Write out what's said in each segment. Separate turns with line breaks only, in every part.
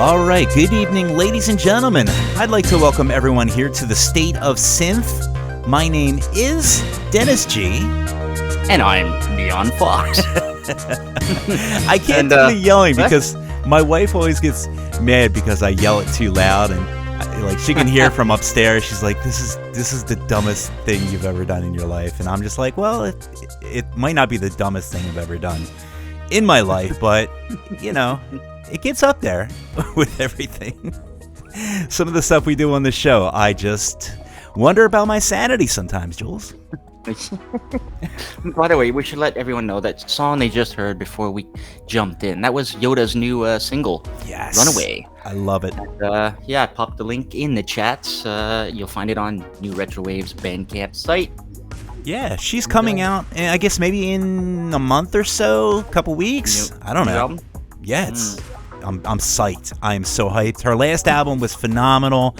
All right, good evening, ladies and gentlemen. I'd like to welcome everyone here to the State of Synth. My name is Dennis G.
And I'm Neon Fawkes.
I can't do the yelling because my wife always gets mad because I yell it too loud, and like she can hear from upstairs. She's like, "This is the dumbest thing you've ever done in your life," and I'm just like, "Well, it might not be the dumbest thing I've ever done in my life, but you know, it gets up there with everything." Some of the stuff we do on the show, I just wonder about my sanity sometimes, Jules.
By the way, we should let everyone know that song they just heard before we jumped in. That was Yoda's new single,
Yes.
Runaway.
I love it.
And, I popped the link in the chats. You'll find it on NewRetrowave's Bandcamp site.
Yeah, she's coming out, I guess maybe in a month or so, a couple weeks. I don't know.
Album?
Yeah, I'm psyched. I am so hyped. Her last album was phenomenal,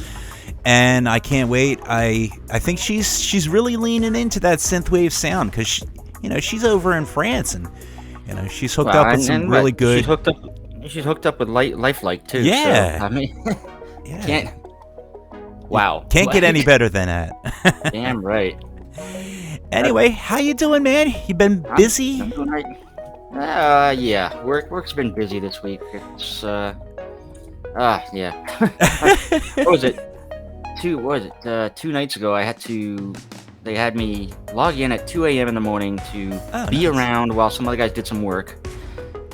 and I can't wait. I think she's really leaning into that synthwave sound because she's over in France, and she's hooked up with some really good.
She's hooked up with Lifelike too.
Yeah,
so, I mean,
yeah. Can't get any better than that.
Damn right.
Anyway, how you doing, man? You been busy?
I'm doing right. Yeah. Work's been busy this week. It's yeah. What was it? 2 nights ago, they had me log in at 2 a.m. in the morning to be around while some other guys did some work.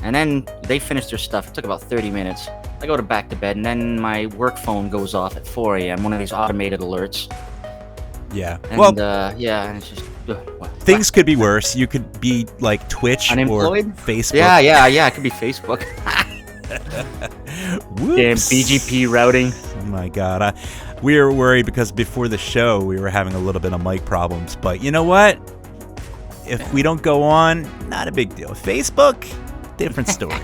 And then they finished their stuff. It took about 30 minutes. I go back to bed, and then my work phone goes off at 4 a.m., one of these automated alerts.
Yeah.
And, and it's just...
things could be worse. You could be like Twitch
Unemployed?
Or Facebook.
Yeah, it could be Facebook. Damn BGP routing.
Oh my God. We were worried because before the show we were having a little bit of mic problems, but you know what? If we don't go on, not a big deal. Facebook, different story.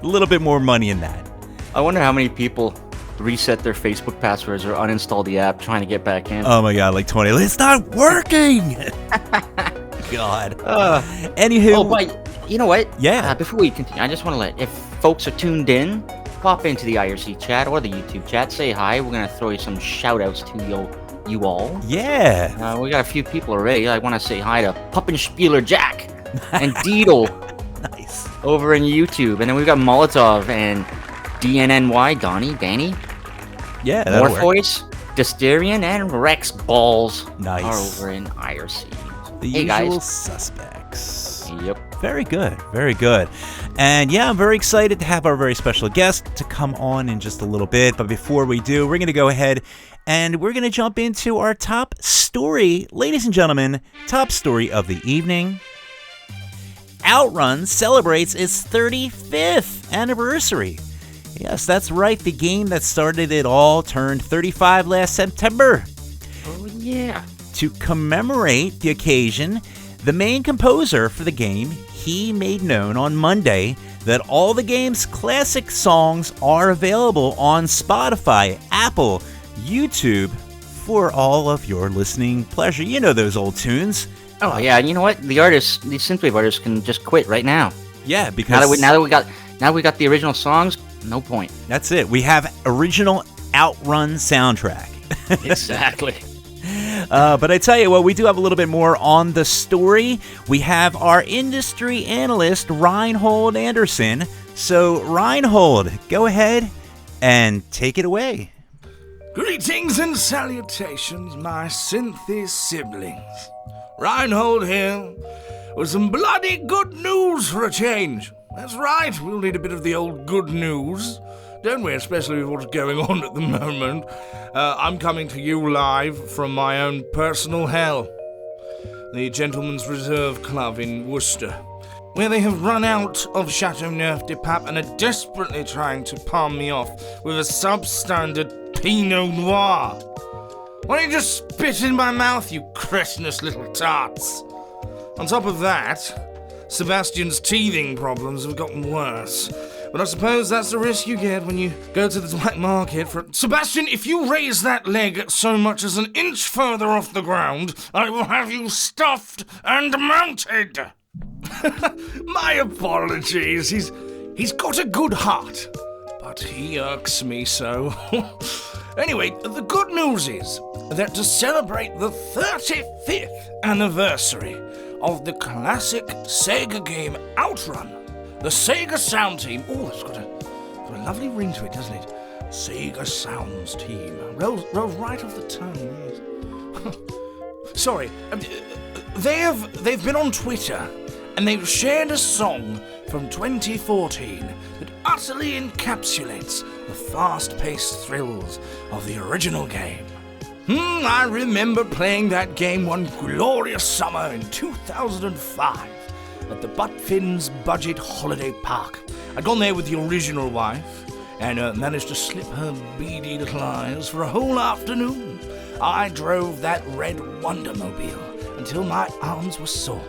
A little bit more money in that.
I wonder how many people reset their Facebook passwords or uninstall the app trying to get back in.
Oh my God, like 20. It's not working! God. Anywho.
Oh, but you know what?
Yeah.
Before we continue, I just want to if folks are tuned in, pop into the IRC chat or the YouTube chat, say hi. We're going to throw you some shout-outs to you all.
Yeah.
We got a few people already. I want to say hi to Puppenspieler Jack and Deedle.
Nice.
Over in YouTube. And then we've got Molotov and DNNY, Danny.
Yeah,
Morphoids, Dysterian, and Rex Balls
nice.
Are over in IRC.
The usual suspects.
Yep.
Very good. Very good. And yeah, I'm very excited to have our very special guest to come on in just a little bit. But before we do, we're going to go ahead and we're going to jump into our top story. Ladies and gentlemen, top story of the evening. Outrun celebrates its 35th anniversary. Yes, that's right. The game that started it all turned 35 last September.
Oh, yeah.
To commemorate the occasion, the main composer for the game, he made known on Monday that all the game's classic songs are available on Spotify, Apple, YouTube for all of your listening pleasure. You know those old tunes.
Oh, yeah. You know what? The synthwave artists can just quit right now.
Yeah, because
now that we got the original songs, no point.
That's it. We have original Outrun soundtrack.
Exactly.
But I tell you what, we do have a little bit more on the story. We have our industry analyst, Reinhold Anderson. So, Reinhold, go ahead and take it away.
Greetings and salutations, my synthy siblings. Reinhold here with some bloody good news for a change. That's right, we'll need a bit of the old good news, don't we? Especially with what's going on at the moment. I'm coming to you live from my own personal hell, the Gentleman's Reserve Club in Worcester, where they have run out of Chateauneuf de Pape and are desperately trying to palm me off with a substandard Pinot Noir. Why don't you just spit in my mouth, you cretinous little tarts? On top of that, Sebastian's teething problems have gotten worse. But I suppose that's the risk you get when you go to the black market for... Sebastian, if you raise that leg so much as an inch further off the ground, I will have you stuffed and mounted. My apologies. He's got a good heart, but he irks me so. Anyway, the good news is that to celebrate the 35th anniversary of the classic Sega game Outrun, the Sega Sound Team, it's got a lovely ring to it, doesn't it? Sega Sounds Team. Rolls right off the tongue, yes. Sorry, they've been on Twitter, and they've shared a song from 2014 that utterly encapsulates the fast-paced thrills of the original game. I remember playing that game one glorious summer in 2005 at the Buttfin's Budget Holiday Park. I'd gone there with the original wife and managed to slip her beady little eyes for a whole afternoon. I drove that red Wondermobile until my arms were sore.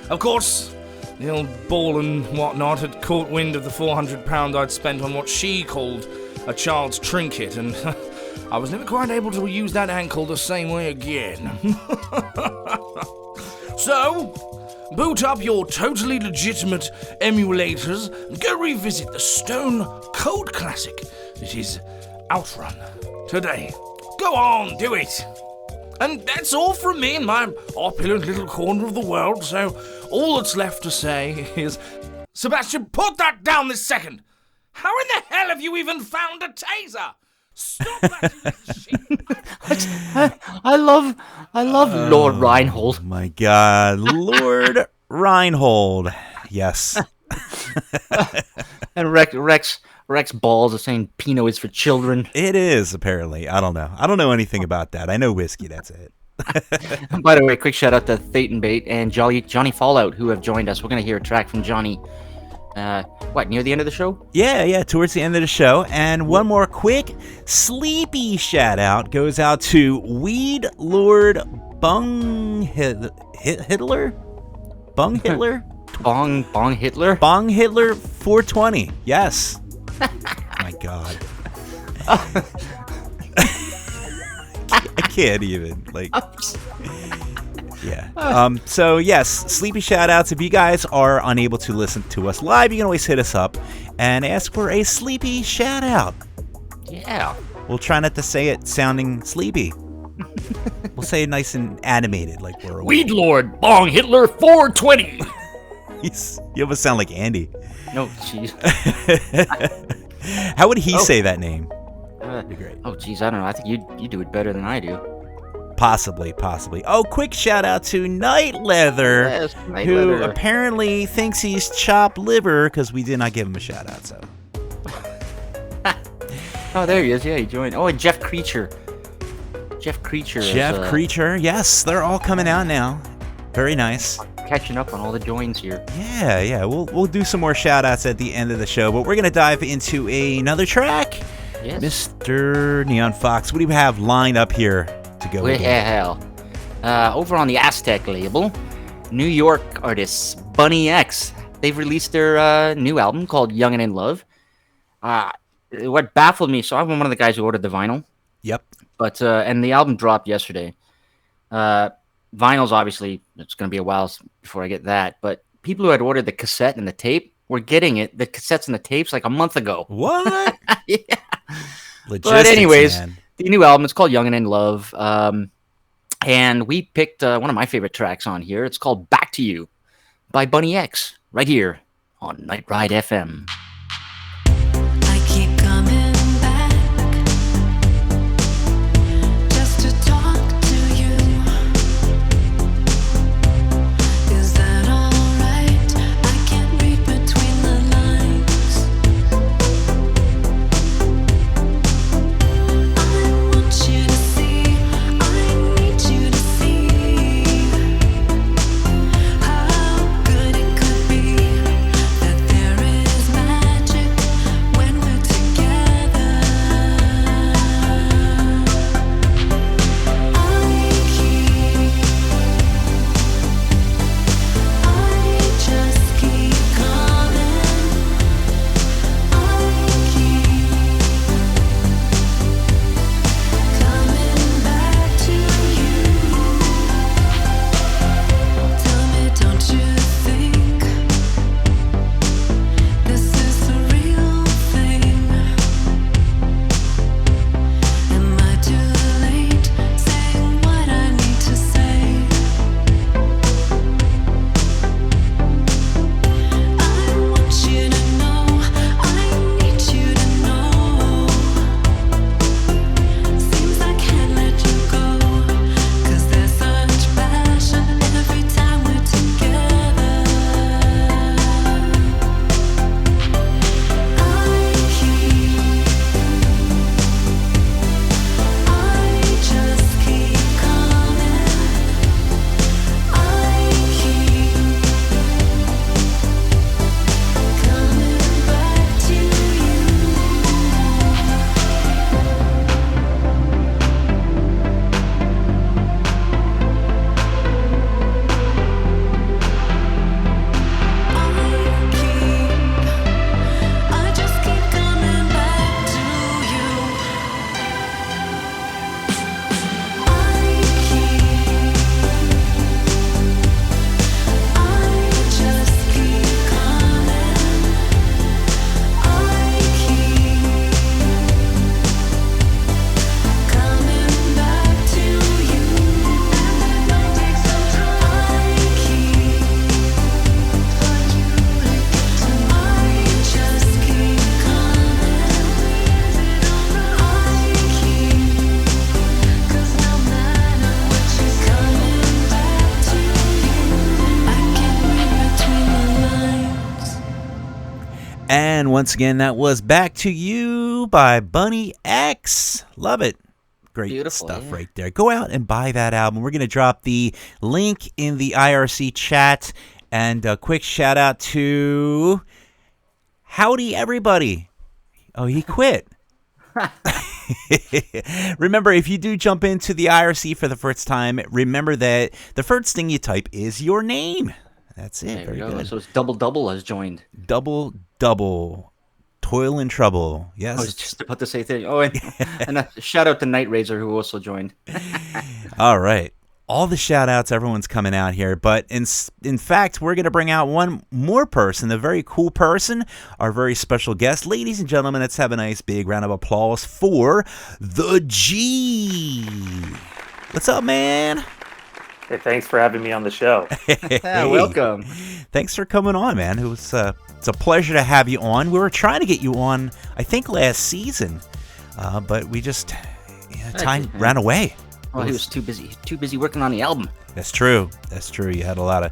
Of course, the old ball and whatnot had caught wind of the £400 I'd spent on what she called a child's trinket, and I was never quite able to use that ankle the same way again. So, boot up your totally legitimate emulators and go revisit the stone cold classic that is Outrun today. Go on, do it! And that's all from me in my opulent little corner of the world, so all that's left to say is, Sebastian, put that down this second! How in the hell have you even found a taser? Stop that, you little shit!
I love Lord Reinhold.
Oh my God, Lord Reinhold. Yes.
And Rex balls are saying Pinot is for children.
It is, apparently. I don't know. I don't know anything about that. I know whiskey, that's it.
By the way, quick shout out to Thetenbait and Johnny Fallout, who have joined us. We're going to hear a track from Johnny. Near the end of the show?
Yeah, towards the end of the show. And one more quick sleepy shout out goes out to Weed Lord Bung Hitler? Bung Hitler?
Bong Hitler?
Bong Hitler 420. Yes. My God. I can't even. Yeah. So yes, sleepy shout outs. If you guys are unable to listen to us live, you can always hit us up and ask for a sleepy shout out.
Yeah.
We'll try not to say it sounding sleepy. We'll say it nice and animated, like we're awake.
Weed Lord Bong Hitler 420.
You almost sound like Andy.
No, jeez.
How would he say that name? That'd be great.
Oh, jeez, I don't know. I think you do it better than I do.
Possibly. Oh, quick shout out to Night Leather,
yes, Night
who
Leather.
apparently thinks he's chopped liver because we did not give him a shout out. So.
Oh, there he is. Yeah, he joined. Oh, and Jeff Creature. Jeff Creature,
yes, they're all coming out now. Very nice.
Catching up on all the joins here.
Yeah. We'll do some more shout outs at the end of the show, but we're gonna dive into another track.
Yes.
Mr. Neon Fawkes, what do you have lined up here to go with?
Well, over on the Aztec label, New York artists Bunny X. They've released their new album called Young and in Love. What baffled me, so I'm one of the guys who ordered the vinyl.
Yep.
But and the album dropped yesterday. Vinyls, obviously, it's going to be a while before I get that. But people who had ordered the cassette and the tape were getting the cassettes and the tapes like a month ago.
What?
Yeah.
Logistics,
but anyways,
man.
The new album is called Young and in Love. And we picked one of my favorite tracks on here. It's called Back to You by Bunny X, right here on Night Ride FM.
I keep coming back just to talk to you. Is that alright? I can't read between the lines. I want you to see, I need you to see how good it could be that there is magic.
And once again, that was Back to You by Bunny X. Love it. Great
Beautiful,
stuff
yeah.
right there. Go out and buy that album. We're going to drop the link in the IRC chat. And a quick shout out to Howdy Everybody. Oh, he quit. Remember, if you do jump into the IRC for the first time, remember that the first thing you type is your name. That's it.
There
Very
we go.
good.
So it's Double has joined.
Double. Toil and Trouble. Yes.
I was just about to say thing. Oh, and a shout out to Night Razor who also joined.
All right. All the shout outs, everyone's coming out here. But in fact, we're going to bring out one more person, a very cool person, our very special guest. Ladies and gentlemen, let's have a nice big round of applause for the G. What's up, man?
Hey, thanks for having me on the show.
Yeah, welcome.
Thanks for coming on, man. It's a pleasure to have you on. We were trying to get you on, I think, last season, but we just time ran away.
Well, he was too busy working on the album.
That's true. You had a lot of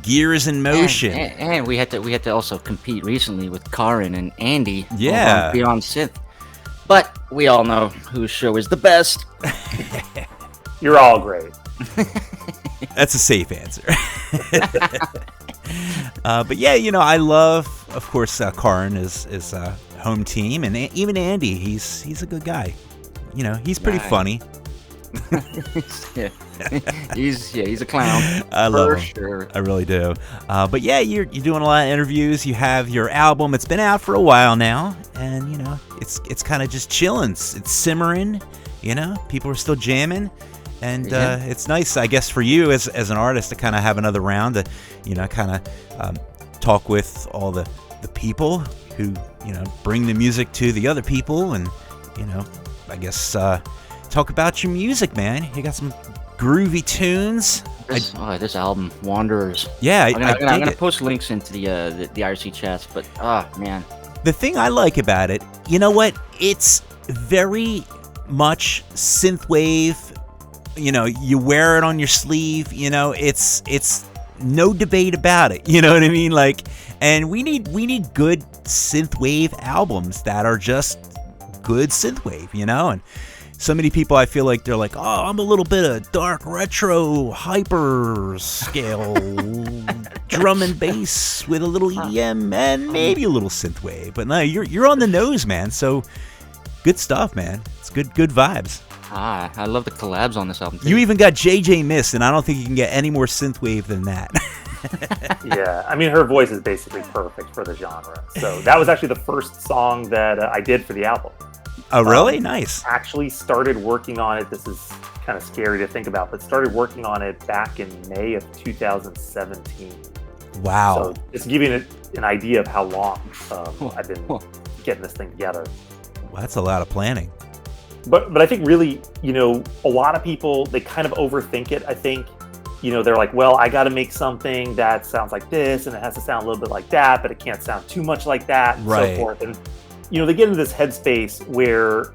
gears in motion,
and we had to also compete recently with Karin and Andy.
Yeah,
Beyond Synth. But we all know whose show is the best.
You're all great.
That's a safe answer. But yeah, I love, of course, Karin is home team, and even Andy. He's a good guy. He's pretty funny.
Yeah. He's a clown.
I love him.
Sure.
I really do. But yeah, you're doing a lot of interviews. You have your album. It's been out for a while now, and it's kind of just chilling. It's simmering. People are still jamming. And it's nice, I guess, for you as an artist to kind of have another round to, kind of talk with all the people who, bring the music to the other people and, I guess, talk about your music, man. You got some groovy tunes.
This album, Wanderers.
Yeah,
I'm gonna post links into the IRC chats, but man. The
thing I like about it, you know what? It's very much synthwave. You wear it on your sleeve. It's no debate about it. You know what I mean? And we need good synthwave albums that are just good synthwave. And so many people, I feel like they're like, oh, I'm a little bit of dark retro hyper scale drum and bass with a little EDM and maybe a little synthwave. But no, you're on the nose, man. So good stuff, man. It's good vibes.
I love the collabs on this album too.
You even got JJ Miss, and I don't think you can get any more synthwave than that.
Yeah, I mean, her voice is basically perfect for the genre. So that was actually the first song that I did for the album.
Oh, really? Nice.
Actually started working on it. This is kind of scary to think about, but started working on it back in May of 2017.
Wow.
So just giving it an idea of how long I've been getting this thing together.
Well, that's a lot of planning.
But I think really, a lot of people, they kind of overthink it. I think, they're like, well, I got to make something that sounds like this, and it has to sound a little bit like that, but it can't sound too much like that, and so forth. And they get into this headspace where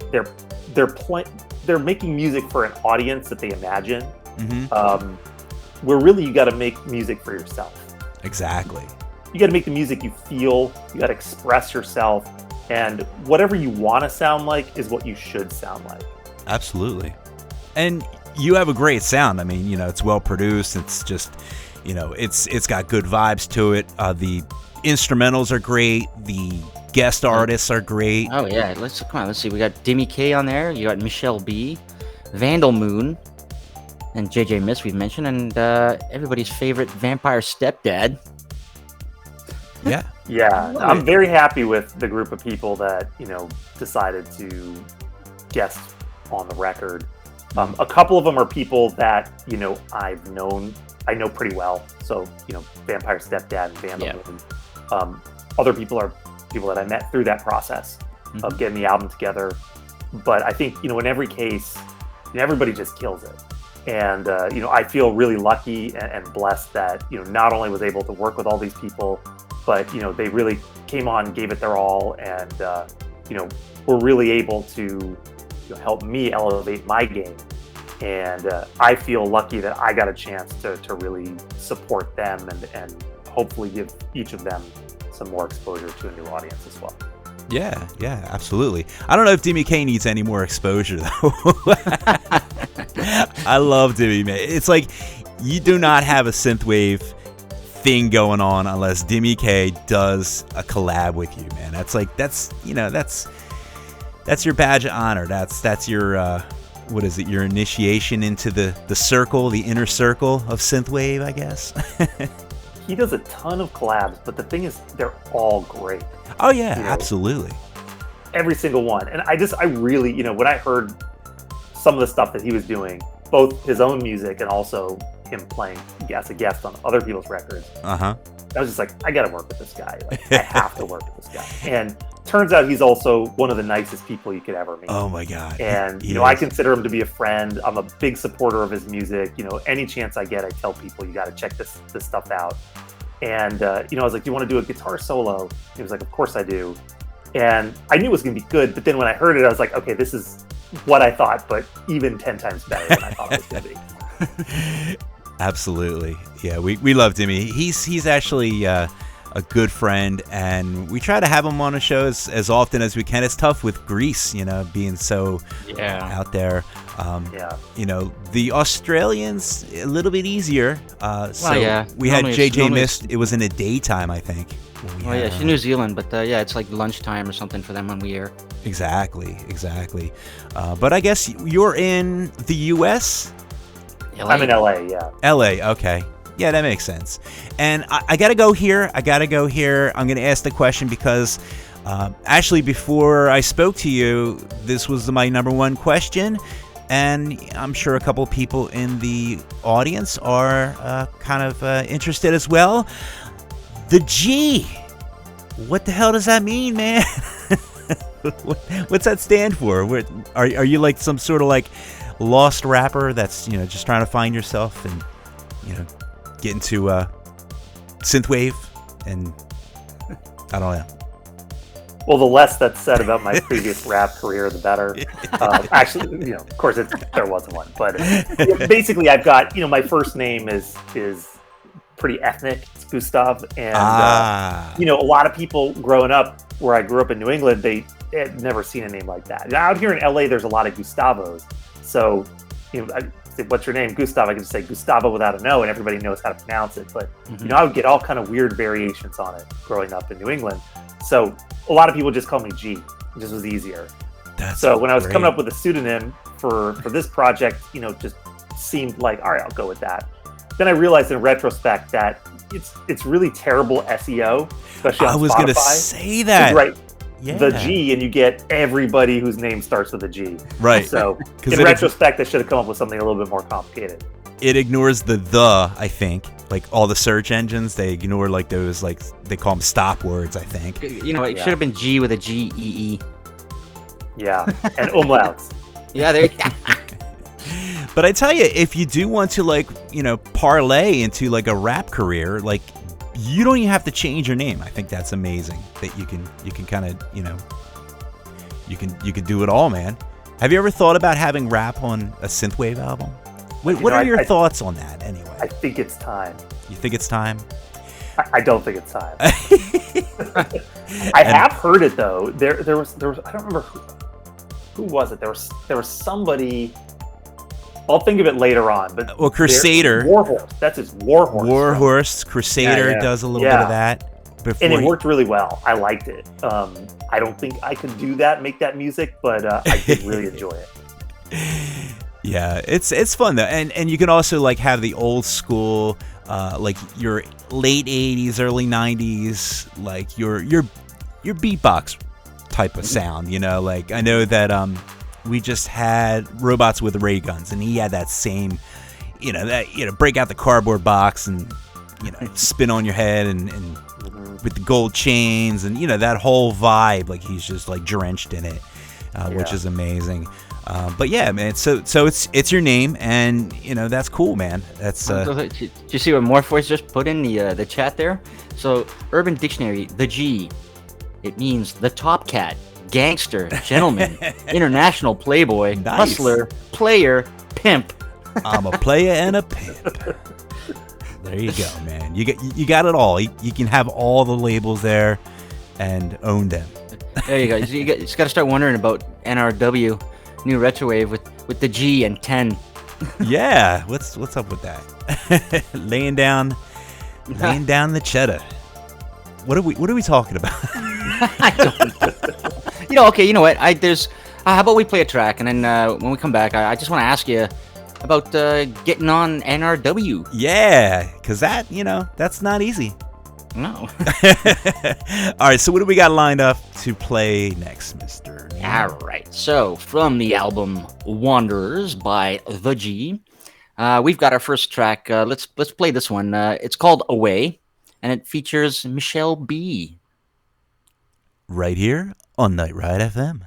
they're making music for an audience that they imagine. Mm-hmm. Where really you got to make music for yourself.
Exactly.
You got to make the music you feel. You got to express yourself. And whatever you want to sound like is what you should sound like.
Absolutely. And you have a great sound. I mean, it's well produced. It's just, it's got good vibes to it. The instrumentals are great. The guest artists are great.
Oh yeah, let's see. We got Demi K on there. You got Michelle B, Vandal Moon, and JJ Miss we've mentioned, and everybody's favorite Vampire Stepdad.
Yeah.
Yeah, I'm very happy with the group of people that, decided to guest on the record. A couple of them are people that, I know pretty well. So, Vampire Stepdad and Vandal Moon. Other people are people that I met through that process of getting the album together. But I think, in every case, everybody just kills it. And, I feel really lucky and blessed that, not only was able to work with all these people, but, they really came on, gave it their all, and, were really able to help me elevate my game. And I feel lucky that I got a chance to really support them and hopefully give each of them some more exposure to a new audience as well.
Yeah, absolutely. I don't know if Dimmy K needs any more exposure though. I love Dimmy, man. It's like you do not have a synthwave thing going on unless Dimmy K does a collab with you, man. That's your badge of honor. That's your what is it? Your initiation into the circle, the inner circle of synthwave, I guess.
He does a ton of collabs, but the thing is, they're all great.
Oh yeah, absolutely.
Every single one. And I really, when I heard some of the stuff that he was doing, both his own music and also him playing as a guest on other people's records, I was just like, I gotta work with this guy. Like, I have to work with this guy. And turns out he's also one of the nicest people you could ever meet.
Oh my God.
And, I consider him to be a friend. I'm a big supporter of his music. Any chance I get, I tell people, you got to check this stuff out. And, I was like, do you want to do a guitar solo? He was like, of course I do. And I knew it was going to be good. But then when I heard it, I was like, okay, this is what I thought, but even 10 times better than I thought it was going to be.
Absolutely. Yeah, we love Dimmy. He's actually a good friend, and we try to have him on the show as often as we can. It's tough with Greece, being so out there. The Australians, a little bit easier. We had JJ Mist. It was in the daytime, I think.
She's New Zealand, but it's like lunchtime or something for them when we air.
Exactly. But I guess you're in the U.S.?
LA.
I'm in LA, yeah.
LA, okay. Yeah, that makes sense. And I got to go here. I'm going to ask the question because actually before I spoke to you, this was my number one question. And I'm sure a couple people in the audience are kind of interested as well. The G. What the hell does that mean, man? What's that stand for? Are you like some sort of like lost rapper that's just trying to find yourself and get into synthwave? And I don't know.
Well, the less that's said about my previous rap career, the better. Actually, of course, there wasn't one, but basically, I've got my first name is pretty ethnic. It's Gustav, and a lot of people growing up where I grew up in New England, they had never seen a name like that. Out here in LA, there's a lot of Gustavos, so I say, what's your name? Gustav. I can just say Gustavo without a no, and everybody knows how to pronounce it. But I would get all kind of weird variations on it growing up in New England. So a lot of people just call me G. It just was easier. So when I was coming up with a pseudonym for this project, just seemed like, all right, I'll go with that. Then I realized in retrospect that it's really terrible SEO, especially on Spotify. I was going to
say that.
Right. Yeah. The G, and you get everybody whose name starts with a G.
Right.
So in retrospect, I should have come up with something a little bit more complicated.
It ignores the I think. Like all the search engines, they ignore like those, like they call them stop words, I think.
It should have been G with a G-E-E.
Yeah, and umlauts.
Yeah, there.
But I tell you, if you do want to parlay into like a rap career, like you don't even have to change your name. I think that's amazing that you can kind of you can do it all, man. Have you ever thought about having rap on a synthwave album? What are your thoughts on that, anyway?
I think it's time.
You think it's time?
I don't think it's time. I have heard it though. There was I don't remember who was it. There was somebody. I'll think of it later on. But
Crusader.
Warhorse. That's his Warhorse.
Warhorse. Crusader does a little bit of that.
And it worked really well. I liked it. I don't think I could do that, make that music, but I did really enjoy it.
Yeah, it's fun though, and you can also like have the old school, like your late '80s, early '90s, like your beatbox type of sound. Like I know that we just had Robots with Ray Guns, and he had that same, break out the cardboard box and spin on your head and with the gold chains and that whole vibe. Like he's just like drenched in it, which is amazing. But yeah, man. So it's your name, and that's cool, man. That's.
Did you see what Morpheus just put in the chat there? So Urban Dictionary, the G, it means the top cat, gangster, gentleman, international playboy, hustler, player, pimp.
I'm a player and a pimp. There you go, man. You got it all. You can have all the labels there and own them.
There you go. You just got to start wondering about NRW, New Retrowave with the G and 10.
Yeah, what's up with that? laying down the cheddar. What are we talking about?
I don't know. Okay, you know what? How about we play a track, and then when we come back, I just want to ask you about getting on NRW.
Yeah, because that's not easy.
No.
All right, so what do we got lined up to play next, Mr.
All right. So from the album Wanderers by The G, we've got our first track. Let's play this one. It's called Away, and it features Michelle B.
Right here on Night Ride FM.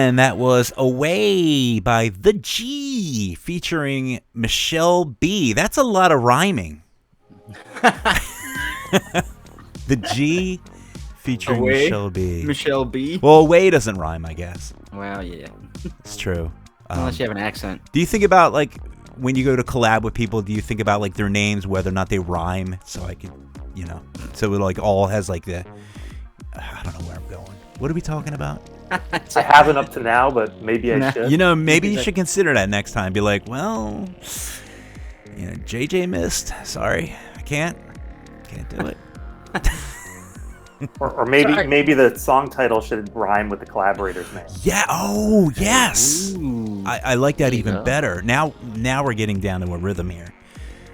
And that was Away by The G featuring Michelle B. That's a lot of rhyming. The G featuring
Away?
Michelle B.
Michelle B.
Well, Away doesn't rhyme, I guess.
Well, yeah.
It's true.
Unless you have an accent.
Do you think about, like, when you go to collab with people, do you think about, like, their names, whether or not they rhyme? So I could, you know, so it, like, all has, like, the, I don't know where I'm going. What are we talking about?
I haven't up to now, but maybe I should.
You know, maybe you should consider that next time. Be like, well, you know, JJ missed. Sorry, I can't do it.
Or maybe the song title should rhyme with the collaborator's name.
Yeah. Oh, yes.
Ooh.
I like that even
go.
better. Now we're getting down to a rhythm here.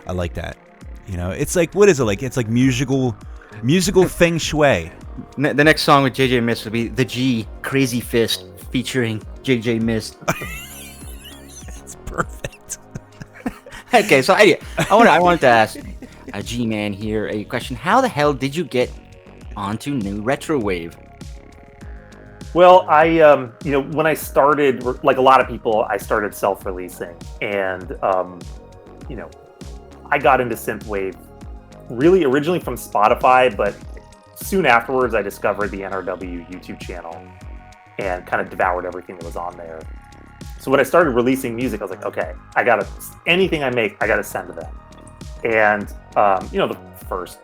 I like that. You know, it's like, what is it like? It's like musical feng shui.
The next song with JJ Mist would be The G Crazy Fist featuring JJ Mist.
It's perfect.
Okay, so I wanted to ask a G-Man here a question. How the hell did you get onto NewRetrowave?
Well, I you know, when I started, like a lot of people, I started self-releasing, and you know, I got into synthwave really originally from Spotify, but soon afterwards I discovered the NRW YouTube channel and kind of devoured everything that was on there. So when I started releasing music, I was like, okay, anything I make, I gotta send to them. And you know, the first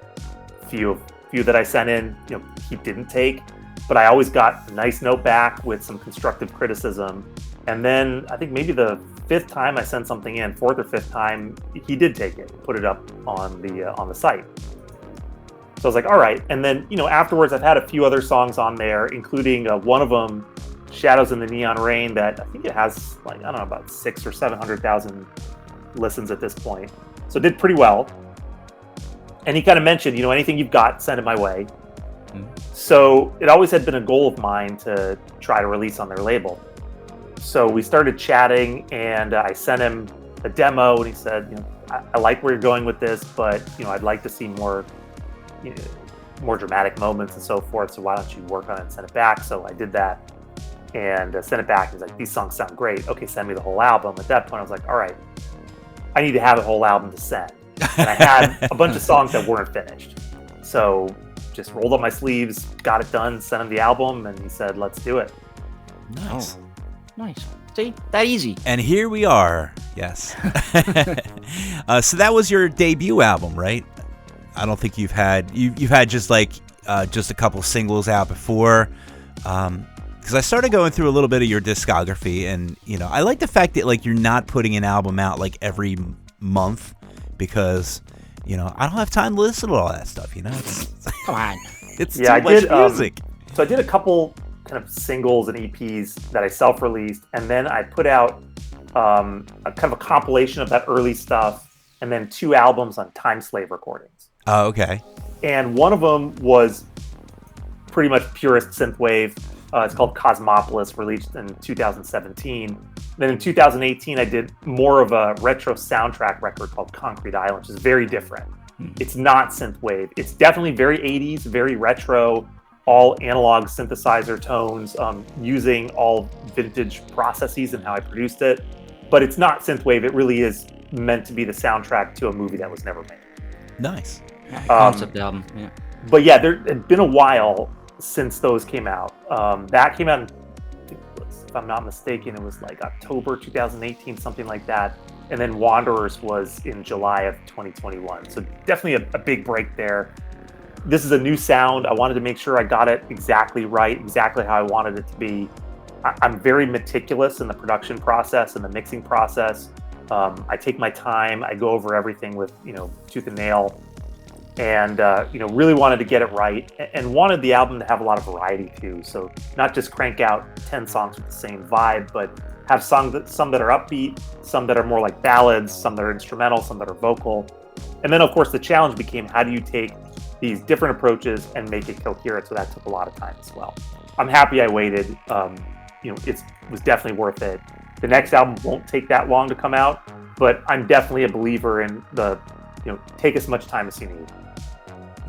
few that I sent in, you know, he didn't take, but I always got a nice note back with some constructive criticism. And then I think maybe the fifth time I sent something in, fourth or fifth time, he did take it, put it up on the site. So I was like, all right. And then, you know, afterwards, I've had a few other songs on there, including one of them, Shadows in the Neon Rain, that I think it has, like, I don't know, about 600,000 or 700,000 listens at this point. So it did pretty well. And he kind of mentioned, you know, anything you've got, send it my way. So it always had been a goal of mine to try to release on their label. So we started chatting, and I sent him a demo, and he said, you know, I like where you're going with this, but, you know, I'd like to see more, you know, more dramatic moments and so forth. So why don't you work on it and send it back? So I did that and sent it back. He's like, these songs sound great. Okay, send me the whole album. At that point, I was like, all right, I need to have a whole album to send. And I had a bunch of songs that weren't finished. So just rolled up my sleeves, got it done, sent him the album, and he said, let's do it.
Nice.
Oh, nice. See, that easy.
And here we are. Yes. So that was your debut album, right? I don't think you've had just like just a couple singles out before. Because I started going through a little bit of your discography, and you know, I like the fact that like you're not putting an album out like every month, because you know, I don't have time to listen to all that stuff. You know,
Come on.
it's too much music.
So I did a couple kind of singles and EPs that I self-released, and then I put out a kind of a compilation of that early stuff, and then 2 albums on Time Slave recordings.
Oh, okay.
And one of them was pretty much purist synthwave. It's called Cosmopolis, released in 2017. Then in 2018, I did more of a retro soundtrack record called Concrete Island, which is very different. It's not synthwave. It's definitely very 80s, very retro, all analog synthesizer tones, using all vintage processes and how I produced it. But it's not synthwave. It really is meant to be the soundtrack to a movie that was never made.
Nice.
Concept album. Yeah.
But yeah, there had been a while since those came out. That came out, if I'm not mistaken, it was like October 2018, something like that. And then Wanderers was in July of 2021. So definitely a big break there. This is a new sound. I wanted to make sure I got it exactly right, exactly how I wanted it to be. I'm very meticulous in the production process and the mixing process. I take my time. I go over everything with, you know, tooth and nail. And, you know, really wanted to get it right, and wanted the album to have a lot of variety too. So not just crank out 10 songs with the same vibe, but have some that are upbeat, some that are more like ballads, some that are instrumental, some that are vocal. And then of course the challenge became, how do you take these different approaches and make it coherent? So that took a lot of time as well. I'm happy I waited. You know, it was definitely worth it. The next album won't take that long to come out, but I'm definitely a believer in the, you know, take as much time as you need.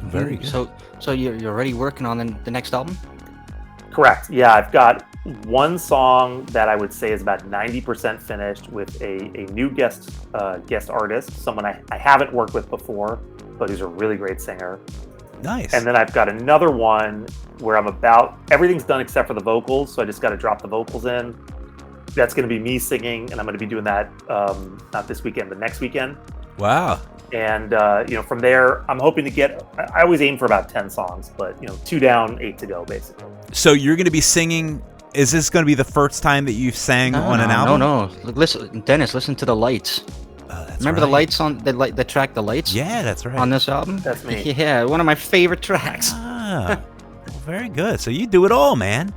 Very good.
So you're already working on the next album?
Correct. Yeah, I've got one song that I would say is about 90% finished with a new guest artist, someone I haven't worked with before, but who's a really great singer.
Nice.
And then I've got another one where everything's done except for the vocals, so I just got to drop the vocals in. That's going to be me singing, and I'm going to be doing that not this weekend, but next weekend.
Wow.
And from there, I'm hoping to get. I always aim for about 10 songs, but 2 down, 8 to go, basically.
So you're going to be singing. Is this going to be the first time that you've sang on an album?
No. Listen, Dennis, listen to the lights. Remember the lights on the track, The Lights?
Yeah, that's right.
On this album?
That's me.
Yeah, one of my favorite tracks.
Well, very good. So you do it all, man.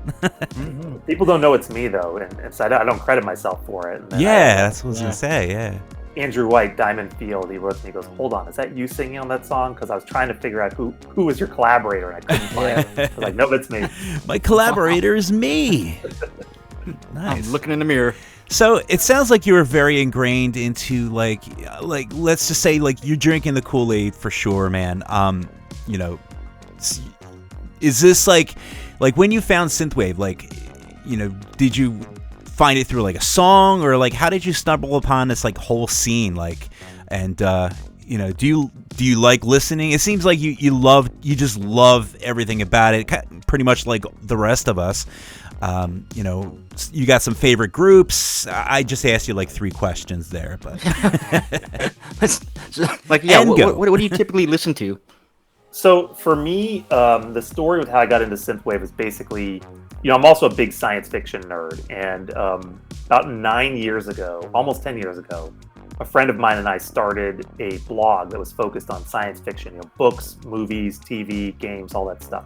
People don't know it's me though, and so I don't credit myself for it. And then
That's what I was going to say, yeah.
Andrew White, Diamond Field, he wrote to me, he goes, hold on, is that you singing on that song? Because I was trying to figure out who was your collaborator, and I couldn't find him. I was like, no, it's me.
My collaborator is me. Nice.
I'm looking in the mirror.
So it sounds like you were very ingrained into like let's just say like you're drinking the Kool-Aid for sure, man. Is this like when you found synthwave, like did you find it through like a song, or like how did you stumble upon this like whole scene, like, and do you like listening? It seems like you just love everything about it, pretty much like the rest of us. You got some favorite groups. I just asked you like 3 questions there, but
what do you typically listen to?
So for me, the story with how I got into synthwave is basically, I'm also a big science fiction nerd, and about 9 years ago, almost 10 years ago, a friend of mine and I started a blog that was focused on science fiction, books, movies, TV, games, all that stuff.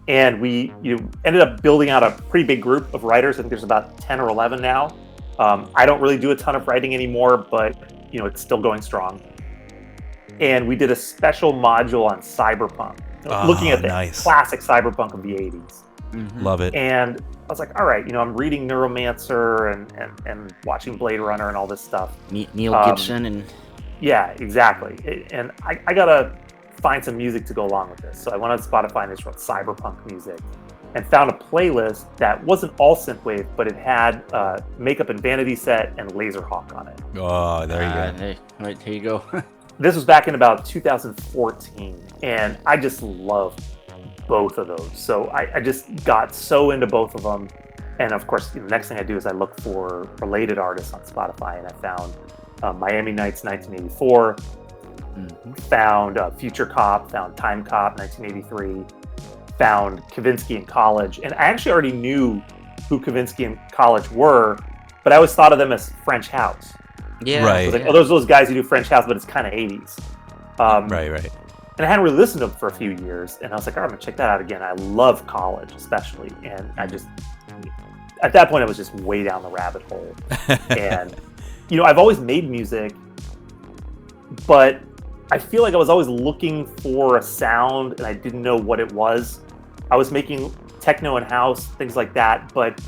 And we ended up building out a pretty big group of writers. I think there's about 10 or 11 now. I don't really do a ton of writing anymore, but it's still going strong. And we did a special module on cyberpunk, looking at the classic cyberpunk of the 80s.
Mm-hmm. Love it.
And I was like, all right, I'm reading Neuromancer and watching Blade Runner and all this stuff.
Neil Gibson and...
Yeah, exactly. And I got to find some music to go along with this. So I went on Spotify and just wrote cyberpunk music and found a playlist that wasn't all synthwave, but it had Makeup and Vanity Set and Laserhawk on it.
Oh, there you go.
Hey, right, here you go.
This was back in about 2014, and I just loved both of those. So I just got so into both of them. And of course, the next thing I do is I look for related artists on Spotify, and I found Miami Nights 1984, found Future Cop, found Time Cop 1983, found Kavinsky in College. And I actually already knew who Kavinsky and College were, but I always thought of them as French House.
Yeah.
Right.
Like, those guys who do French House, but it's kind of 80s.
Right.
And I hadn't really listened to them for a few years, and I was like, all right, I'm gonna check that out again. I love College, especially, and I just, at that point, I was just way down the rabbit hole. And I've always made music, but I feel like I was always looking for a sound, and I didn't know what it was. I was making techno and house, things like that, but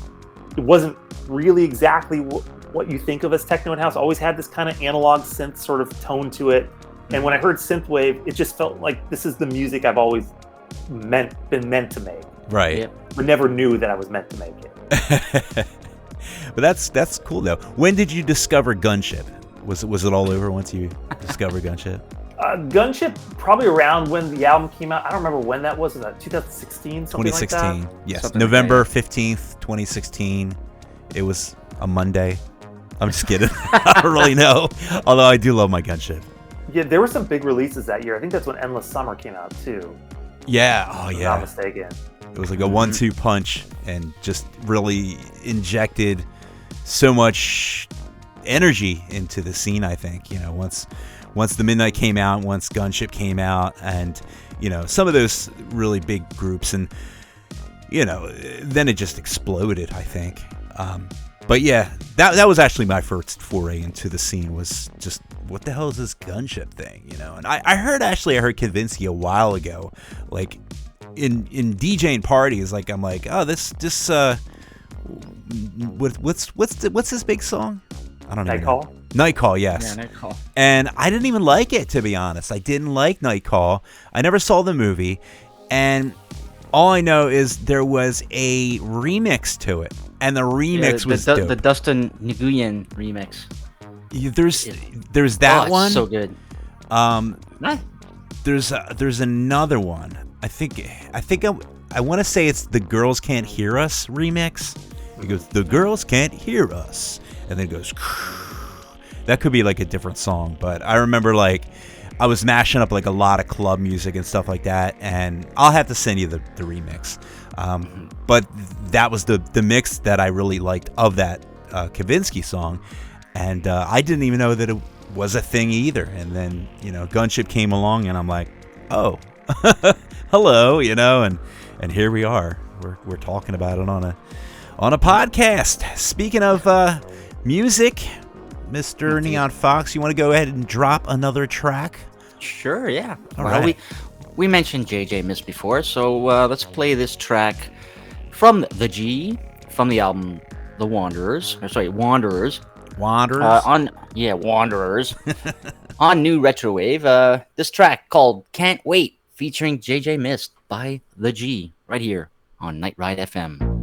it wasn't really exactly what you think of as techno and house. I always had this kind of analog synth sort of tone to it. And when I heard synthwave, it just felt like this is the music I've always been meant to make.
Right.
Yep.
But never knew that I was meant to make it.
But that's cool though. When did you discover Gunship? Was it all over once you discovered Gunship?
Gunship, probably around when the album came out. I don't remember when that was. Was that 2016?
2016.
Like that?
Yes.
Something
November
like
15th, 2016. It was a Monday. I'm just kidding. I don't really know. Although I do love my Gunship.
Yeah, there were some big releases that year. I think that's when Endless Summer came out too.
Yeah. Oh,
If I'm
yeah.
not mistaken.
It was like a 1-2 punch and just really injected so much energy into the scene, I think. Once the Midnight came out, once Gunship came out, and some of those really big groups, and then it just exploded, I think. But yeah, that was actually my first foray into the scene, was just, what the hell is this Gunship thing, And I heard Kavinsky a while ago, like in DJing parties, like I'm like, oh, this what's this big song? I don't know.
Nightcall?
Nightcall, yes.
Yeah, Nightcall.
And I didn't even like it, to be honest. I didn't like Nightcall. I never saw the movie, and All I know is there was a remix to it, and the remix was dope.
The Dustin Nguyen remix.
There's that one.
So good.
There's another one. I think I want to say it's the Girls Can't Hear Us remix. It goes, the girls can't hear us, and then it goes. That could be like a different song, but I remember like I was mashing up like a lot of club music and stuff like that, and I'll have to send you the remix. But that was the mix that I really liked of that Kavinsky song, and I didn't even know that it was a thing either. And then Gunship came along, and I'm like, oh, hello, and here we are. We're talking about it on a podcast. Speaking of music, Mr. Neon Fawkes, you want to go ahead and drop another track?
Sure, yeah.
All
well,
right.
we mentioned JJ Mist before, so let's play this track from the G, from the album The Wanderers. Wanderers.
Wanderers?
Wanderers. On NewRetrowave. This track called Can't Wait, featuring JJ Mist by the G, right here on Night Ride FM.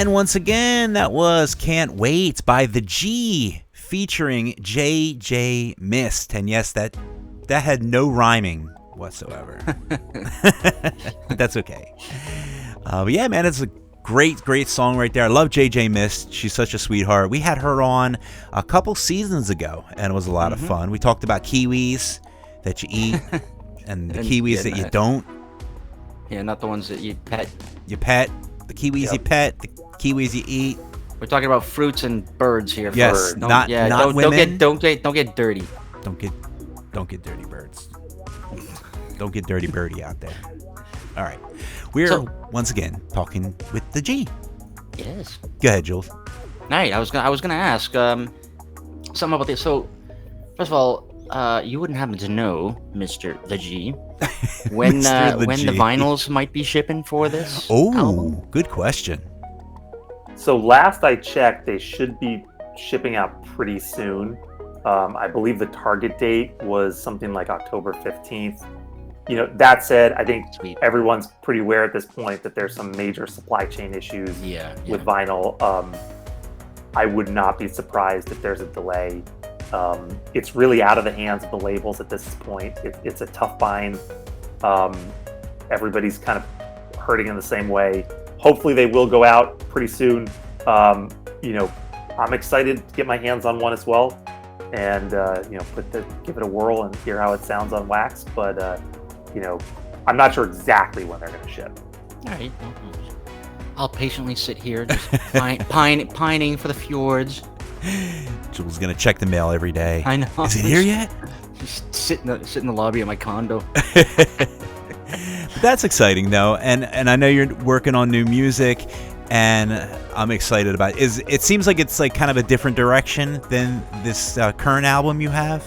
And once again, that was Can't Wait by the G featuring JJ Mist. And yes, that had no rhyming whatsoever. That's okay. But yeah, man, it's a great song right there. I love JJ Mist. She's such a sweetheart. We had her on a couple seasons ago, and it was a lot of fun. We talked about kiwis that you eat and the kiwis that you don't.
Yeah, not the ones that you pet.
You pet. The kiwis you pet. The kiwis you eat.
We're talking about fruits and birds here.
Yes, not women.
Don't get dirty.
Don't get dirty birds. Don't get dirty birdie out there. All right. We're once again talking with the G.
Yes.
Go ahead, Jules.
All right. I was gonna ask something about this. So, first of all, you wouldn't happen to know, Mr. the G, when the vinyls might be shipping for this?
Oh, good question.
So last I checked, they should be shipping out pretty soon. I believe the target date was something like October 15th. You know, that said, I think everyone's pretty aware at this point that there's some major supply chain issues with vinyl. I would not be surprised if there's a delay. It's really out of the hands of the labels at this point. It's a tough bind. Everybody's kind of hurting in the same way. Hopefully they will go out pretty soon. You know, I'm excited to get my hands on one as well, and you know, give it a whirl and hear how it sounds on wax. But you know, I'm not sure exactly when they're going to ship.
All right, I'll patiently sit here, just pining for the fjords.
Jules gonna check the mail every day.
I know.
Is it here yet?
Just sit in the lobby of my condo.
That's exciting though, and I know you're working on new music, and I'm excited about it. It seems like it's like kind of a different direction than this current album you have.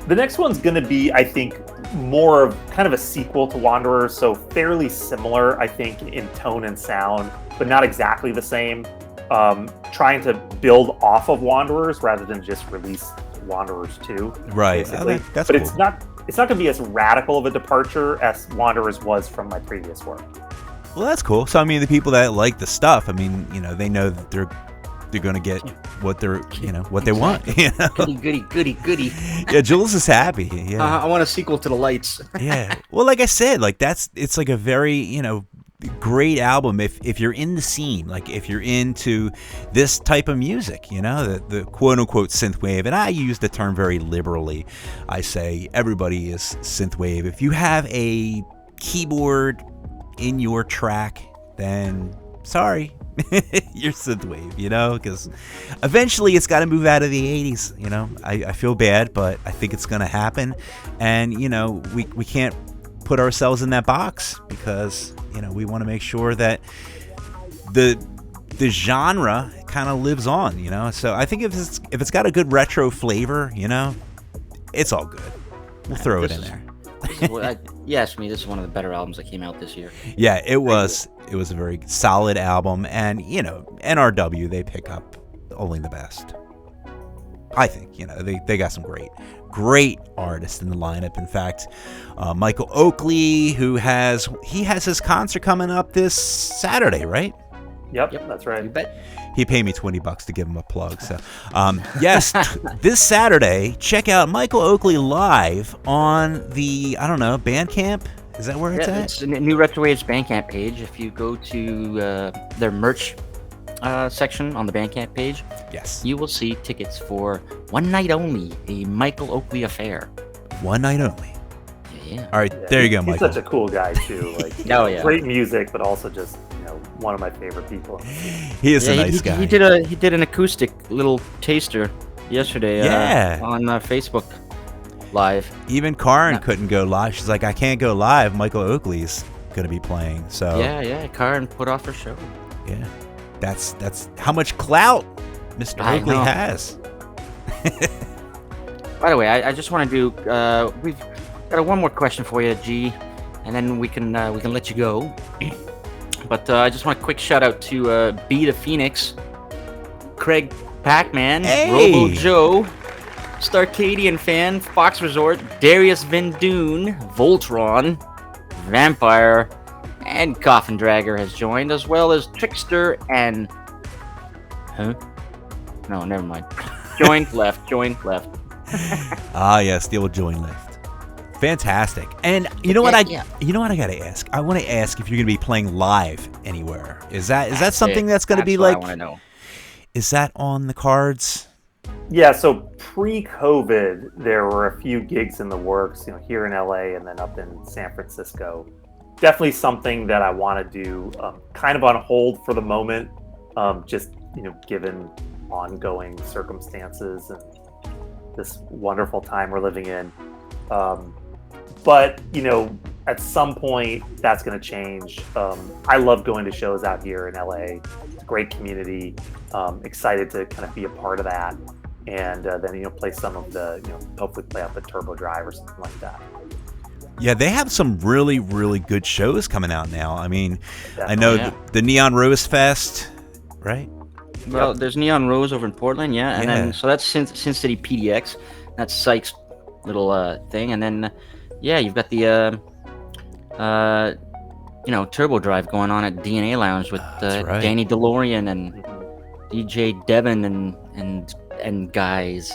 The next one's going to be, I think, more of kind of a sequel to Wanderers, so fairly similar, I think, in tone and sound, but not exactly the same. Trying to build off of Wanderers rather than just release Wanderers 2.
Right.
Basically.
That's
but
cool.
It's not going to be as radical of a departure as Wanderers was from my previous work.
Well, that's cool. So I mean, the people that like the stuff, I mean, you know, they know that they're going to get what they want. You know?
Goody.
Yeah, Jules is happy. Yeah.
I want a sequel to The Lights.
Yeah. Well, like I said, like it's like a very, you know, great album if you're in the scene, like if you're into this type of music, you know, the quote unquote synthwave, and I use the term very liberally. I say everybody is synthwave. If you have a keyboard in your track, then sorry, you're synthwave, you know, because eventually it's got to move out of the 80s, you know. I feel bad, but I think it's going to happen, and you know, we can't put ourselves in that box because, you know, we want to make sure that the genre kind of lives on, you know. So I think if it's got a good retro flavor, you know, it's all good. We'll throw it in there.
Yes, I mean, this is one of the better albums that came out this year.
Yeah, it was a very solid album, and you know, NRW, they pick up only the best. I think, you know, they got some great artists in the lineup. In fact, Michael Oakley, he has his concert coming up this Saturday, right?
Yep, that's right.
You bet.
He paid me $20 to give him a plug. So, yes, this Saturday, check out Michael Oakley live on the, I don't know, Bandcamp. Is that where it's at?
It's NewRetrowave's Bandcamp page. If you go to their merch section on the Bandcamp page,
yes,
you will see tickets for One Night Only, a Michael Oakley affair.
One night only.
Yeah.
All right, there you go,
He's
Michael.
such a cool guy too. Like, great music, but also just, you know, one of my favorite people.
He is a nice guy.
He did an acoustic little taster yesterday. On Facebook Live.
Even Karen couldn't go live. She's like, I can't go live. Michael Oakley's gonna be playing. So
yeah, Karen put off her show.
Yeah, that's how much clout Mr. Oakley has.
By the way, I just want to do. We've got one more question for you, G, and then we can let you go. But I just want a quick shout out to B the Phoenix, Craig Pac-Man, Robo Joe, Starcadian Fan, Fox Resort, Darius Vindoon, Voltron, Vampire, And Coffin Dragger has joined, as well as Trickster and... Huh? No, never mind. Joined left.
Ah, yes, the old join left. Fantastic. And you know what you know what I gotta ask? I want to ask if you're gonna be playing live anywhere. Is that something that's gonna be like?
I want to know.
Is that on the cards?
Yeah, so pre-COVID, there were a few gigs in the works, here in LA and then up in San Francisco. Definitely something that I want to do, kind of on hold for the moment, just given ongoing circumstances and this wonderful time we're living in. But at some point that's going to change. I love going to shows out here in LA. It's a great community. Excited to kind of be a part of that, and then play some of the hopefully play out the Turbo Drive or something like that.
Yeah, they have some really, really good shows coming out now. I mean,
Definitely.
I know the Neon Rose Fest, right?
Well, there's Neon Rose over in Portland, and then so that's Sin City PDX. That's Sykes' little thing, and then you've got the Turbo Drive going on at DNA Lounge with
right.
Danny DeLorean and DJ Devin and guys.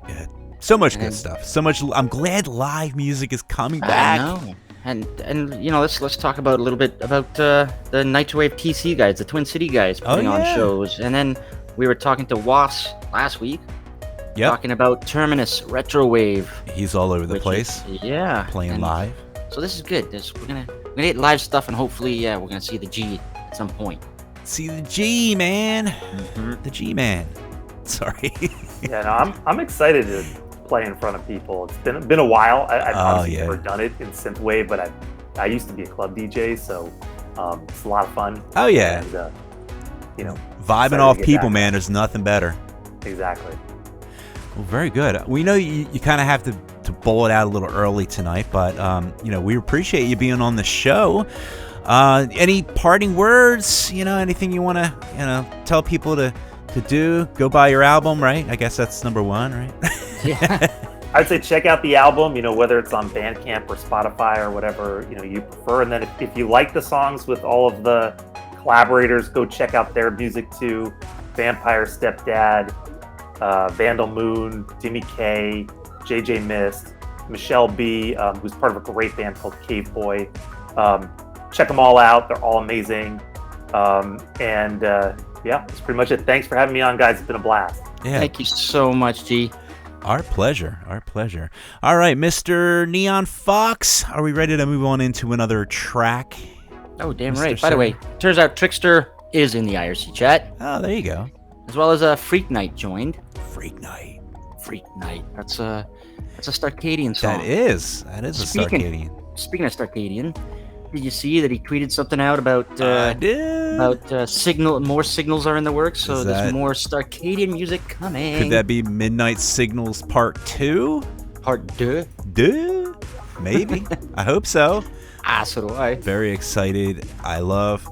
Yeah, so much good stuff. So much. I'm glad live music is coming back.
I know. And let's talk about a little bit about the NewRetrowave TC guys, the Twin City guys putting on shows. And then we were talking to Was last week, talking about Terminus Retrowave.
He's all over the place. Playing live.
So this is good. We're gonna get live stuff, and hopefully, we're gonna see the G at some point.
See the G, man. Mm-hmm. The G man. Sorry.
I'm excited to play in front of people. It's been a while. I've honestly never done it in synthwave, but I used to be a club DJ, so it's a lot of fun.
Oh yeah.
And,
vibing off people, man. There's nothing better.
Exactly.
Well, very good. We know you kind of have to bowl it out a little early tonight, but we appreciate you being on the show. Any parting words? Anything you want to tell people to do? Go buy your album, right? I guess that's number one, right?
Yeah.
I'd say check out the album, whether it's on Bandcamp or Spotify or whatever you prefer. And then if you like the songs with all of the collaborators, go check out their music too. Vampire Stepdad, Vandal Moon, Dimmy K, JJ Mist, Michelle B, who's part of a great band called Cave Boy. Check them all out. They're all amazing. That's pretty much it. Thanks for having me on, guys. It's been a blast.
Yeah.
Thank you so much, G.
Our pleasure. All right, Mr. Neon Fawkes, are we ready to move on into another track?
Oh, damn right. By the way, turns out Trickster is in the IRC chat.
Oh, there you go.
As well as Freak Night joined.
Freak Night.
That's a Starcadian song.
That is a Starcadian.
Speaking of Starcadian, did you see that he tweeted something out about more signals are in the works, so there's more Starcadian music coming.
Could that be Midnight Signals Part 2?
Part 2?
Maybe. I hope so.
So do I.
Very excited. I love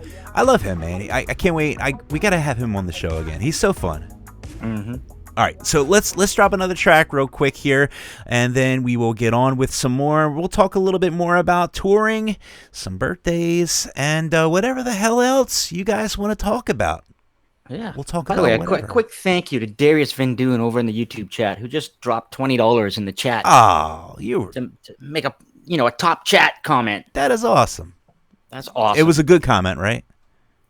him, man. I can't wait. We gotta have him on the show again. He's so fun.
Mm-hmm.
All right, so let's drop another track real quick here, and then we will get on with some more. We'll talk a little bit more about touring, some birthdays, and whatever the hell else you guys want to talk about.
Yeah.
We'll talk
By
about
the way,
whatever.
a quick thank you to Darius Van Doon over in the YouTube chat, who just dropped $20 in the chat.
Oh,
to make a top chat comment.
That is awesome.
That's awesome.
It was a good comment, right?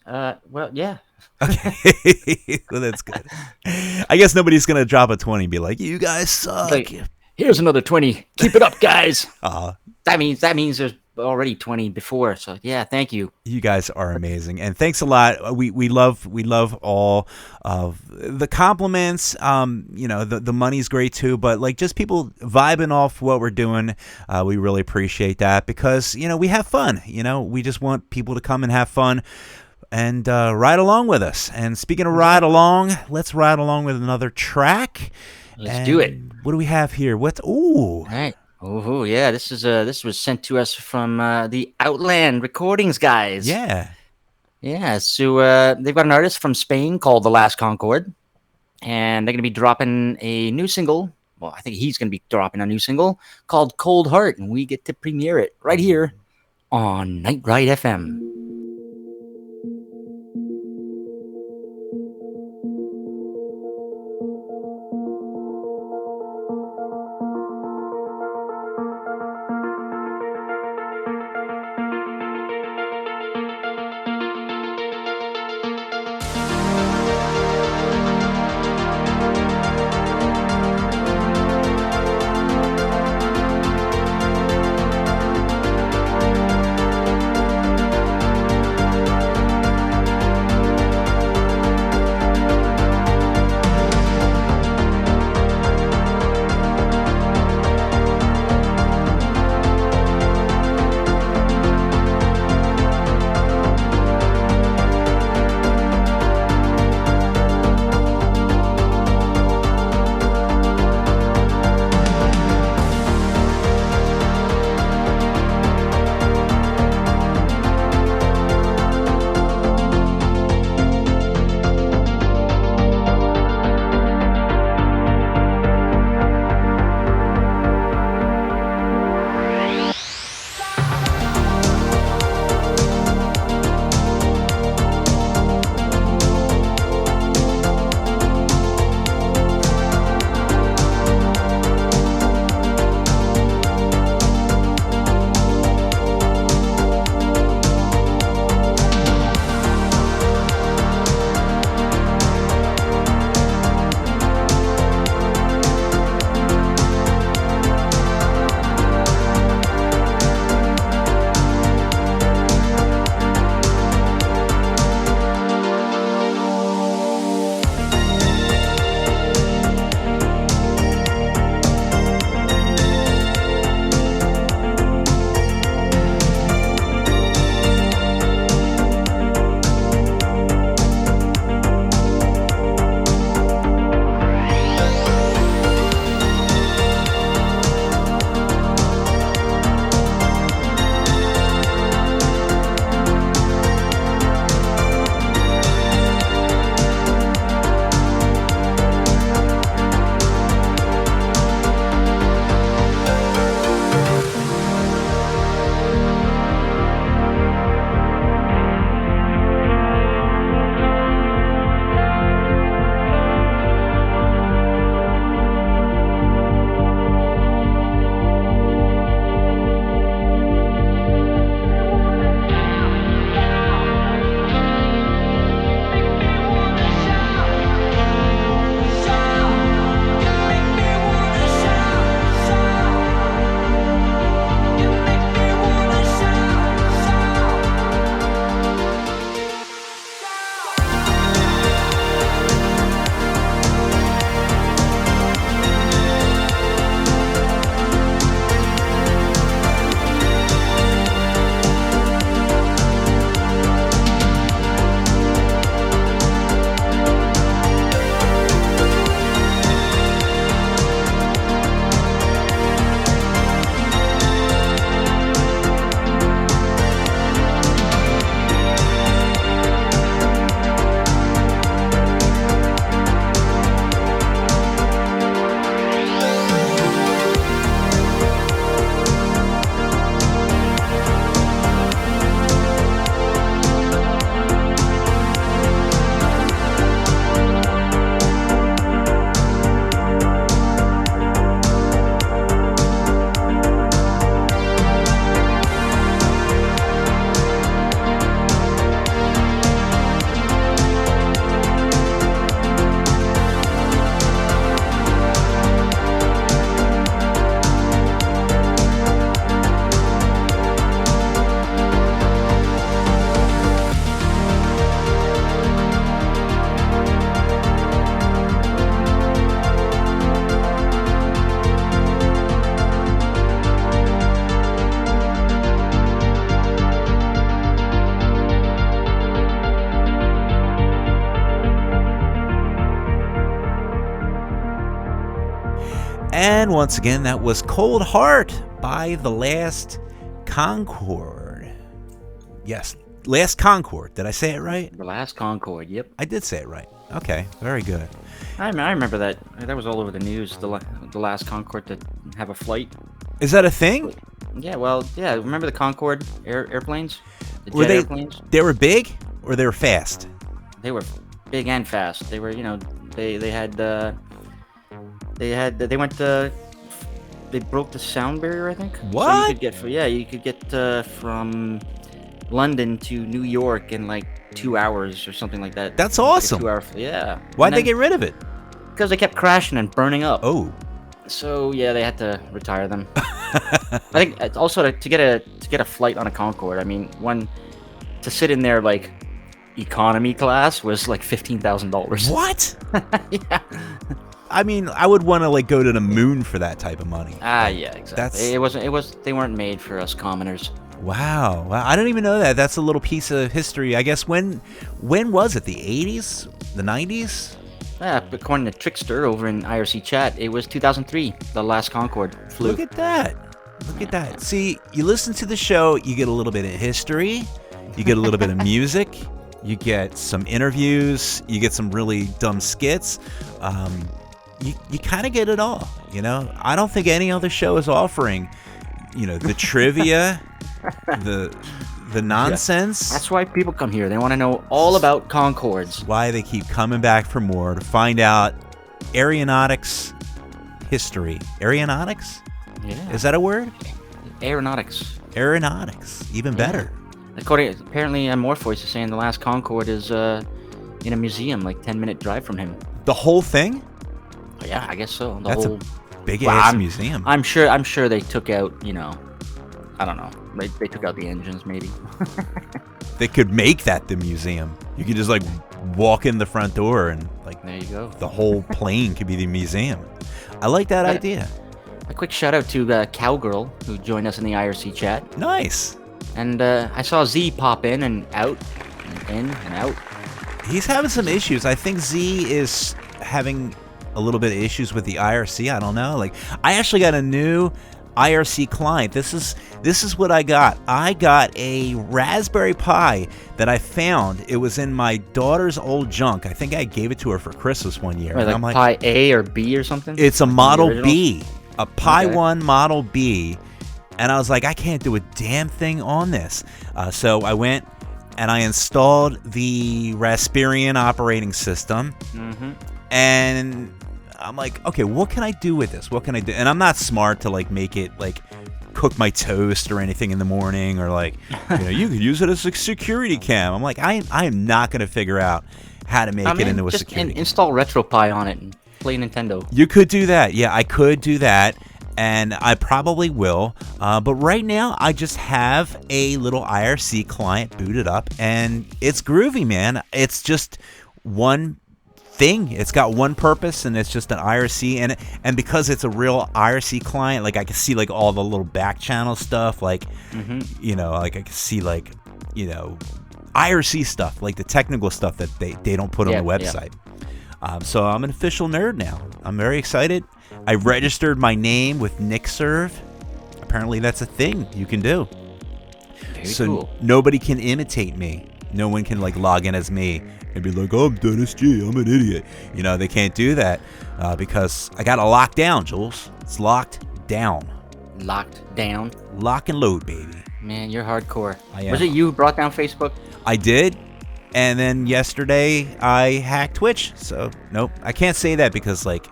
Well, yeah.
Okay. Well, that's good. I guess nobody's gonna drop a 20 and be like, "You guys suck."
Like, here's another 20. Keep it up, guys.
That
means there's already 20 before. So yeah, thank you.
You guys are amazing, and thanks a lot. We love all of the compliments. The money's great too, but like just people vibing off what we're doing, we really appreciate that because we have fun. We just want people to come and have fun. And ride along with us. And speaking of ride along, let's ride along with another track.
Let's do it.
What do we have here? All
right. Oh yeah, this was sent to us from the Outland Recordings guys.
Yeah.
So they've got an artist from Spain called The Last Concord, and they're going to be dropping a new single. Well, I think he's going to be dropping a new single called Cold Heart, and we get to premiere it right here on Night Ride FM.
And once again, that was Cold Heart by The Last Concord. Yes, Last Concord. Did I say it right?
The Last Concord, yep.
I did say it right. Okay, very good.
I, I, remember that. That was all over the news. The Last Concord to have a flight.
Is that a thing?
Yeah, well, yeah. Remember the Concorde airplanes? The
Were
jet
they
airplanes?
they were big or they were fast?
They were big and fast. They were, they went they broke the sound barrier, I think. So
What?
you could get from London to New York in like 2 hours or something like that.
That's
Like a
awesome.
2-hour, yeah.
Why'd they get rid of it?
Because they kept crashing and burning up.
Oh.
So yeah, they had to retire them. I think also to get a flight on a Concorde. I mean, to sit in there like economy class was like $15,000.
What?
Yeah.
I mean, I would want to like go to the moon for that type of money.
Yeah, exactly.
That's
They weren't made for us commoners.
Wow. I didn't even know that. That's a little piece of history. I guess when was it? The 80s? The 90s?
Yeah, according to Trickster over in IRC chat, it was 2003. The last Concorde flew.
Look at that. Look at that. See, you listen to the show, you get a little bit of history, you get a little bit of music, you get some interviews, you get some really dumb skits. You kind of get it all, you know? I don't think any other show is offering, the trivia, the nonsense.
That's why people come here. They want to know all about Concordes.
Why they keep coming back for more, to find out aeronautics history. Aeronautics?
Yeah.
Is that a word?
Aeronautics.
Aeronautics. Even better.
Apparently, Morpheus is saying the last Concorde is in a museum, like 10-minute drive from him.
The whole thing?
Oh, yeah, I guess so.
That's a big-ass museum.
I'm sure they took out, I don't know. They took out the engines, maybe.
They could make that the museum. You could just like walk in the front door and like
there you go.
The whole plane could be the museum. I like that idea.
A quick shout out to Cowgirl, who joined us in the IRC chat.
Nice.
And I saw Z pop in and out, and in and out.
He's having some issues. I think Z is having a little bit of issues with the IRC. I don't know. Like, I actually got a new IRC client. This is what I got. I got a Raspberry Pi that I found. It was in my daughter's old junk. I think I gave it to her for Christmas one year.
Right, like, I'm like Pi A or B or something?
It's a Model B. A Pi 1 Model B. And I was like, I can't do a damn thing on this. So I went and I installed the Raspbian operating system. Mm-hmm. And I'm like, okay, what can I do with this? What can I do? And I'm not smart to like make it like cook my toast or anything in the morning, or like, you could use it as a security cam. I'm like, I am not going to figure out how to make it into a security cam.
Install RetroPie on it and play Nintendo.
You could do that. Yeah, I could do that. And I probably will. But right now, I just have a little IRC client booted up, and it's groovy, man. It's just one thing. It's got one purpose, and it's just an IRC. And because it's a real IRC client, like I can see like all the little back channel stuff, like like I can see like IRC stuff, like the technical stuff that they don't put on the website. So I'm an official nerd now. I'm very excited. I registered my name with NixServe. Apparently that's a thing you can do.
Very cool.
Nobody can imitate me. No one can like log in as me and be like, oh, I'm Dennis G, I'm an idiot. They can't do that because I got it locked down, Jules. It's locked down.
Locked down?
Lock and load, baby.
Man, you're hardcore.
I am.
Was it you who brought down Facebook?
I did. And then yesterday I hacked Twitch. So, nope. I can't say that because, like,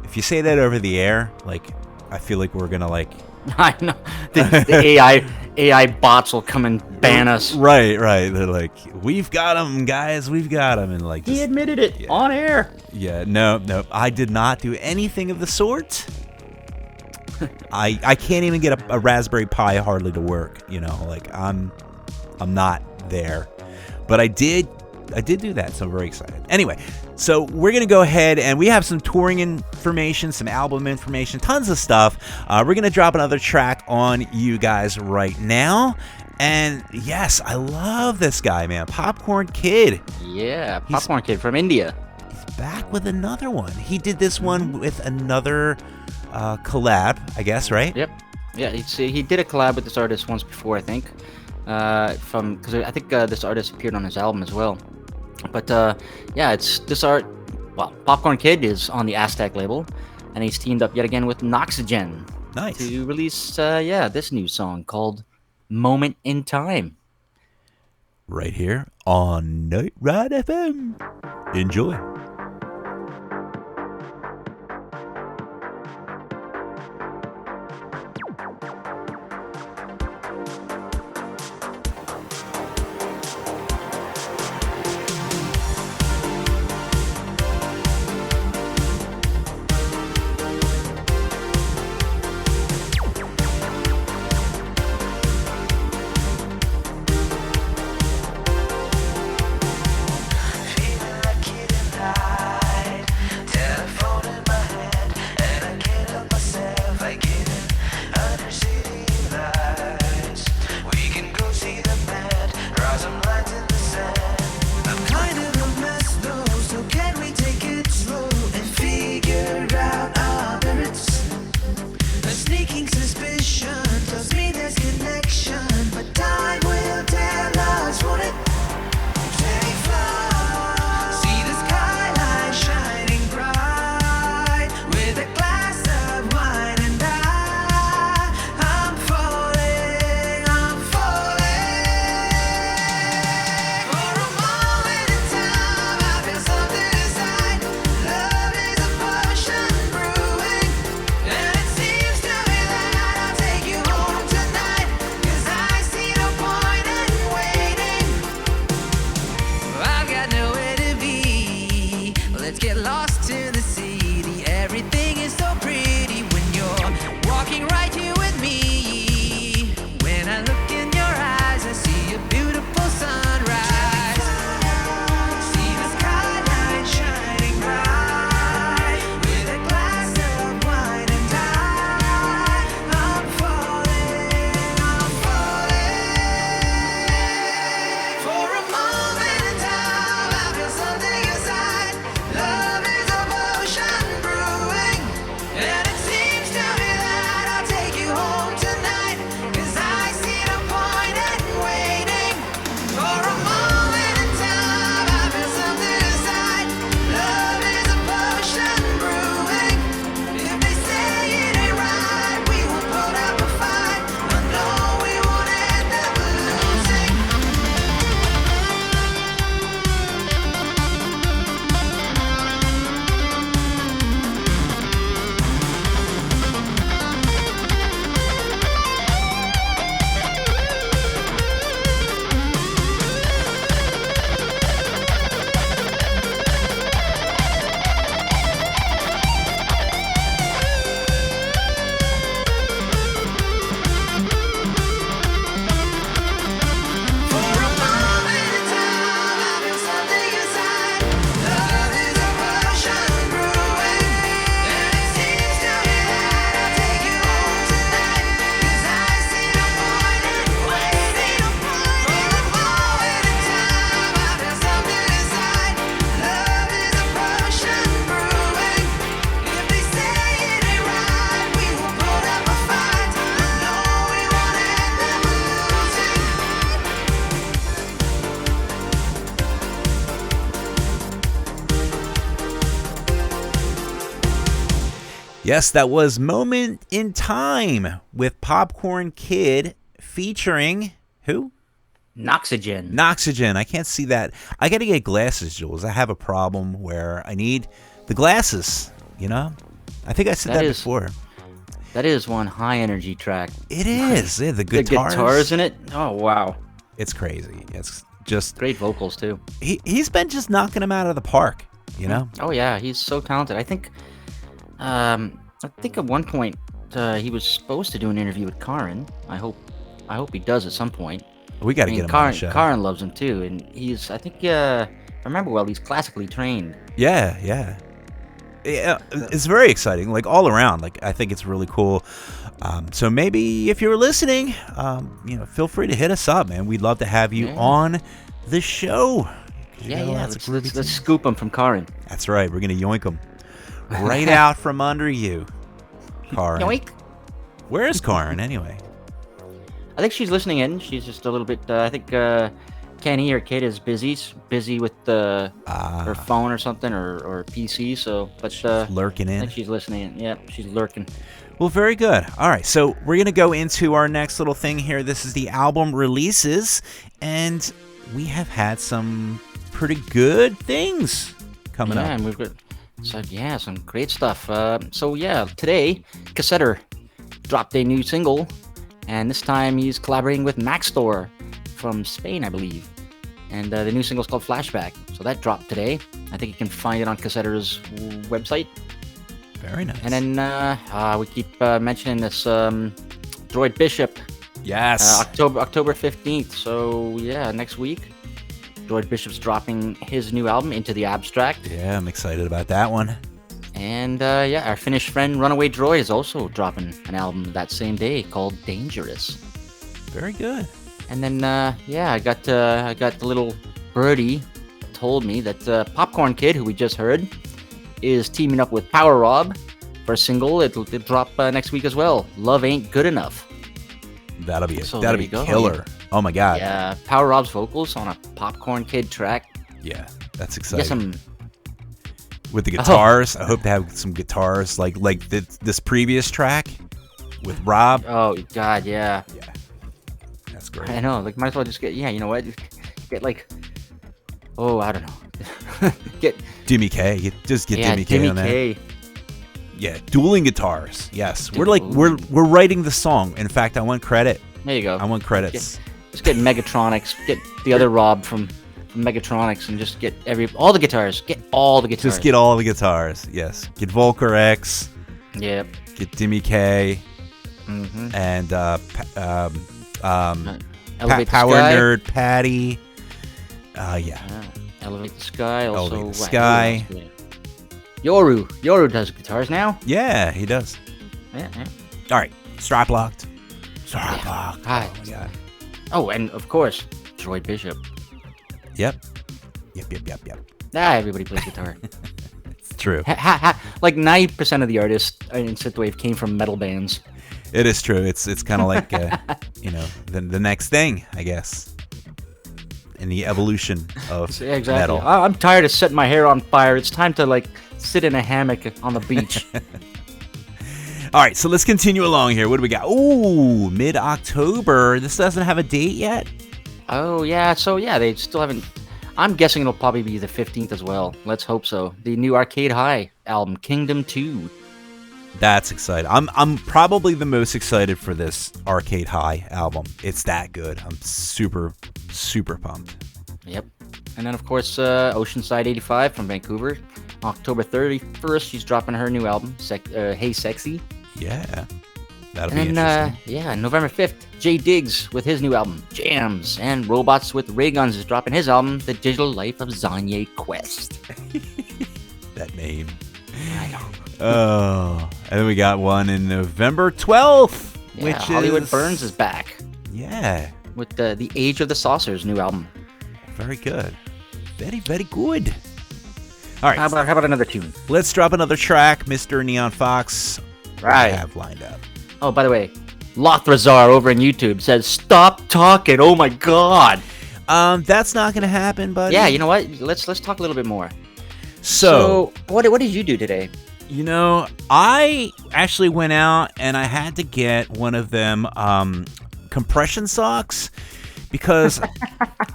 if you say that over the air, like, I feel like we're going to, like...
I know. The AI bots will come and ban us.
Right. They're like, we've got them, guys. We've got them. And, like...
He admitted it on air.
Yeah, no. I did not do anything of the sort. I can't even get a Raspberry Pi hardly to work, Like, I'm not there. But I did do that, so I'm very excited. Anyway, so we're going to go ahead, and we have some touring information, some album information, tons of stuff. We're going to drop another track on you guys right now. And yes, I love this guy, man. Popcorn Kid.
Yeah, Popcorn Kid from India.
He's back with another one. He did this one with another collab, I guess, right?
Yep. Yeah, he did a collab with this artist once before, I think. Because I think this artist appeared on his album as well. But it's this art. Well, Popcorn Kid is on the Aztec label, and he's teamed up yet again with Noxygen.
Nice.
to release, this new song called "Moment in Time."
Right here on Night Ride FM. Enjoy. Yes, that was Moment in Time with Popcorn Kid featuring who?
Noxygen.
Noxygen. I can't see that. I got to get glasses, Jules. I have a problem where I need the glasses, you know? I think I said that before.
That is one high energy track.
It is. Yeah, the guitars.
The guitars in it. Oh, wow.
It's crazy. It's just
great vocals too.
He's been just knocking them out of the park, you know?
Oh yeah, he's so talented. I think at one point he was supposed to do an interview with Karin. I hope he does at some point.
We got to get him on the show.
Karin loves him too, and he's, I think, if I remember well, he's classically trained.
Yeah, it's very exciting, like all around. Like I think it's really cool. So maybe if you're listening, feel free to hit us up, man. We'd love to have you on the show.
Let's scoop him from Karin.
That's right. We're gonna yoink him right out from under you, Karin.
Yoink.
Where is Karin anyway?
I think she's listening in. She's just a little bit. I think Kenny or Kate is busy with her phone or something or PC. So, but
lurking in.
I think she's listening in. Yeah, she's lurking.
Well, very good. All right, so we're going to go into our next little thing here. This is the album releases, and we have had some pretty good things coming up.
Yeah, and we've got some great stuff. Today, Cassetter dropped a new single, and this time he's collaborating with Maxtor from Spain, I believe. And the new single is called Flashback. So that dropped today. I think you can find it on Cassetter's website.
Very nice.
And then we keep mentioning this Droid Bishop.
Yes.
October 15th. So yeah, next week, Droid Bishop's dropping his new album, Into the Abstract.
Yeah, I'm excited about that one.
And our Finnish friend Runaway Droid is also dropping an album that same day called Dangerous.
Very good.
And then I got the little birdie told me that Popcorn Kid, who we just heard, is teaming up with Power Rob for a single. It'll drop next week as well. Love Ain't Good Enough.
That'll be
there you go.
killer. Oh my god.
Yeah, Power Rob's vocals on a Popcorn Kid track.
Yeah, that's
Get
exciting.
some.
With the guitars, I hope to have some guitars like this previous track with Rob.
Oh God, yeah.
Yeah, that's great.
I know. Like, might as well just get. Yeah, you know what? Get like. Oh, I don't know. Get
Dimmy K. Just get Dimmy K on there. Yeah, dueling guitars. Yes, we're writing the song. In fact, I want credit.
There you go.
I want credits.
Just get Megatronics. Get the other Rob from Megatronics, and just get all the guitars. Get all the guitars.
Just get all the guitars. Yes. Get Volker X.
Yep.
Get Dimmy K.
Mm-hmm.
And
Elevate the
Power
Sky.
Nerd Patty. Yeah.
Elevate the Sky. Also,
Elevate the Sky.
Yoru does guitars now.
Yeah, he does.
Yeah.
All right. Strap locked. Strap locked.
Hi.
Oh my god.
Oh, and of course, Droid Bishop.
Yep.
Everybody plays guitar.
It's true.
Like 90% of the artists in synthwave came from metal bands.
It is true. It's kind of like the next thing, I guess, in the evolution of
Exactly.
metal.
I'm tired of setting my hair on fire. It's time to sit in a hammock on the beach.
All right, so let's continue along here. What do we got? Ooh, mid-October. This doesn't have a date yet.
Oh yeah. So yeah, they still haven't. I'm guessing it'll probably be the 15th as well. Let's hope so. The new Arcade High album, Kingdom 2.
That's exciting. I'm probably the most excited for this Arcade High album. It's that good. I'm super, super pumped.
Yep. And then, of course, Oceanside 85 from Vancouver. October 31st, she's dropping her new album, Hey Sexy.
Yeah. That'll be
And
interesting.
November 5th, Jay Diggs with his new album, Jams. And Robots with Ray Guns is dropping his album, The Digital Life of Zanye Quest.
That name.
I know.
Oh. And then we got one in November 12th,
Yeah,
which
Hollywood
is...
Burns is back
Yeah.
with the Age of the Saucers new album.
Very good. Very, very good. All right.
How about another tune?
Let's drop another track, Mr. Neon Fawkes.
Right.
I have lined up.
Oh, by the way, Lothrazar over on YouTube says, "Stop talking! Oh my God!"
That's not gonna happen, buddy.
Yeah, you know what? Let's talk a little bit more.
So
what did you do today?
you know, I actually went out and I had to get one of them compression socks because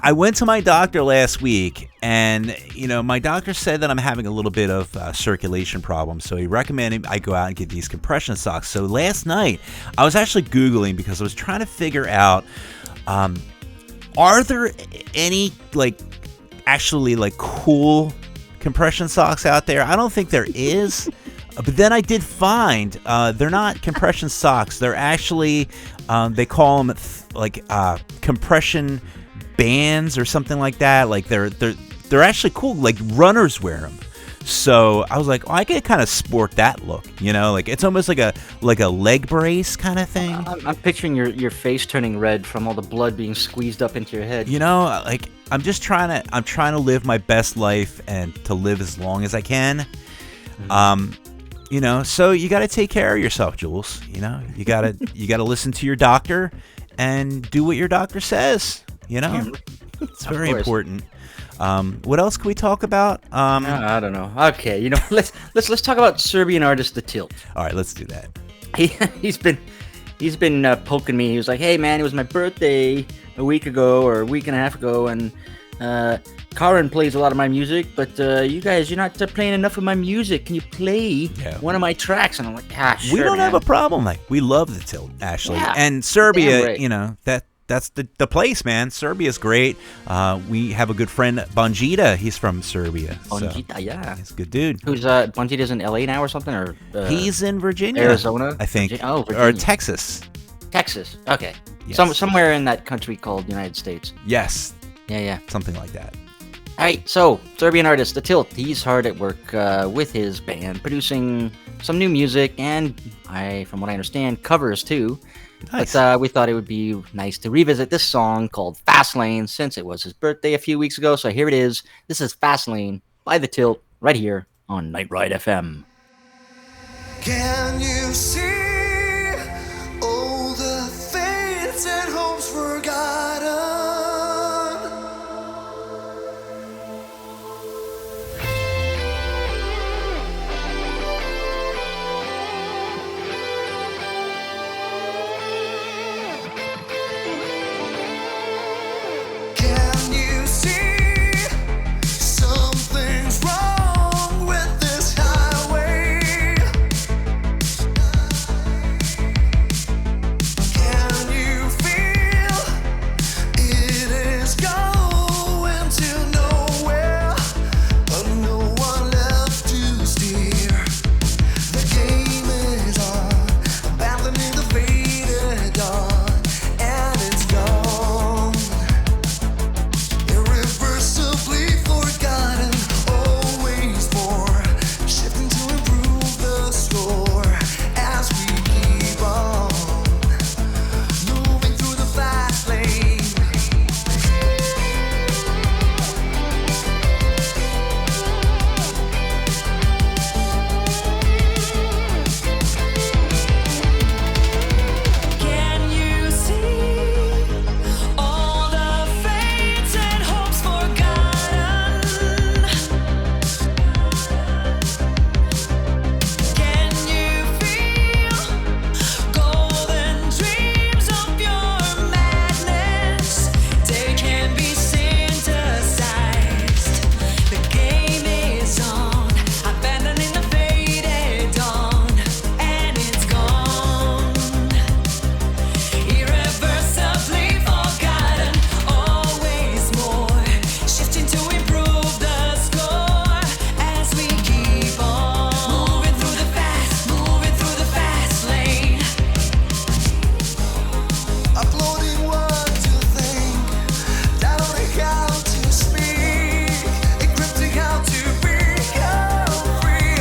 I went to my doctor last week, and you know, my doctor said that I'm having a little bit of circulation problems, so he recommended I go out and get these compression socks. So last night I was actually Googling because I was trying to figure out, are there any actually cool compression socks out there? I don't think there is. But then I did find they're not compression socks. They're actually they call them compression bands or something like that. Like they're actually cool. Like runners wear them. So I was like, oh, I could kind of sport that look, you know, like it's almost like a leg brace kind of thing.
I'm picturing your face turning red from all the blood being squeezed up into your head.
You know, like I'm trying to live my best life and to live as long as I can. You know, so you got to take care of yourself, Jules. You know, you got to listen to your doctor and do what your doctor says. You know, it's very important. What else can we talk about?
I don't know. Okay, you know, let's talk about Serbian artist The Tilt.
All right, let's do that.
he's been poking me. He was like, "Hey man, it was my birthday a week ago or a week and a half ago, and Karin plays a lot of my music, but you guys, you're not playing enough of my music. Can you play one of my tracks?" And I'm like, sure,
we don't
man.
have a problem. Like, we love the Tilt, actually.
Yeah,
and Serbia,
right.
you know, that's the place, man. Serbia's great. We have a good friend, Bonjita. He's from Serbia.
Bonjita, yeah.
He's a good dude.
Who's Bonjita's in LA now or something? Or
he's in Virginia.
Arizona?
I think.
Virginia.
Or Texas.
Texas. Okay.
Yes.
Somewhere in that country called United States.
Yes.
Yeah.
Something like that.
All right, so Serbian artist The Tilt, he's hard at work with his band, producing some new music and, from what I understand, covers too.
Nice.
But we thought it would be nice to revisit this song called Fast Lane since it was his birthday a few weeks ago. So here it is. This is Fast Lane by The Tilt right here on Night Ride FM.
Can you see all the fates and hopes forgotten? Can you see something's wrong with this highway? Can you feel it is going to nowhere, but no one left to steer? The game is on, abandoning the faded dawn, and it's gone. Irreversibly forgotten, always more, shifting to improve the score as we keep on moving through the fast lane. Can you see all the fates and hopes forgotten? Can you feel golden dreams of your madness? They can be synthesized. The game is on, abandoning the faded dawn, and it's gone. Irreversibly forgotten, always more, shifting to improve the score as we keep on moving through the fast lane. Uploading what to think, downloading how to speak, encrypting how to become free.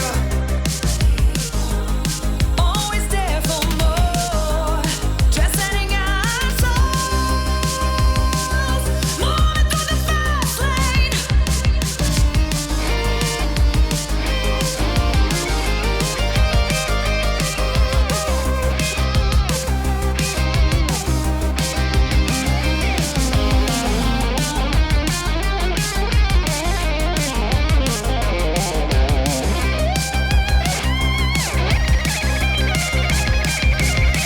Always there for more, transcending our souls, moving through the fast lane.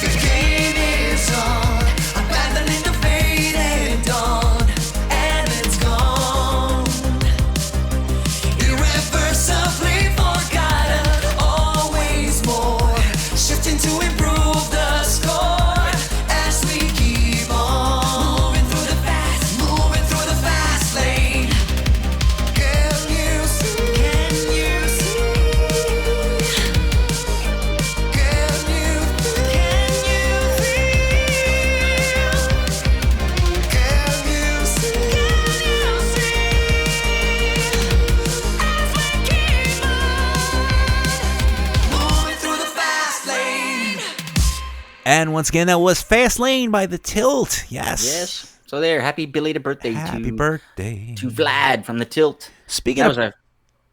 The game is on, abandoning the faded dawn, and it's gone. Irreversibly forgotten, always more, shifting to improve the score as we keep on moving through the fast lane. Can you see? Can you see? Can you feel? Can you see? As we keep on moving through the fast lane.
And once again, that was Fast Lane by The Tilt.
Yes. So there, happy belated birthday
Happy birthday.
to Vlad from The Tilt.
Speaking
That
of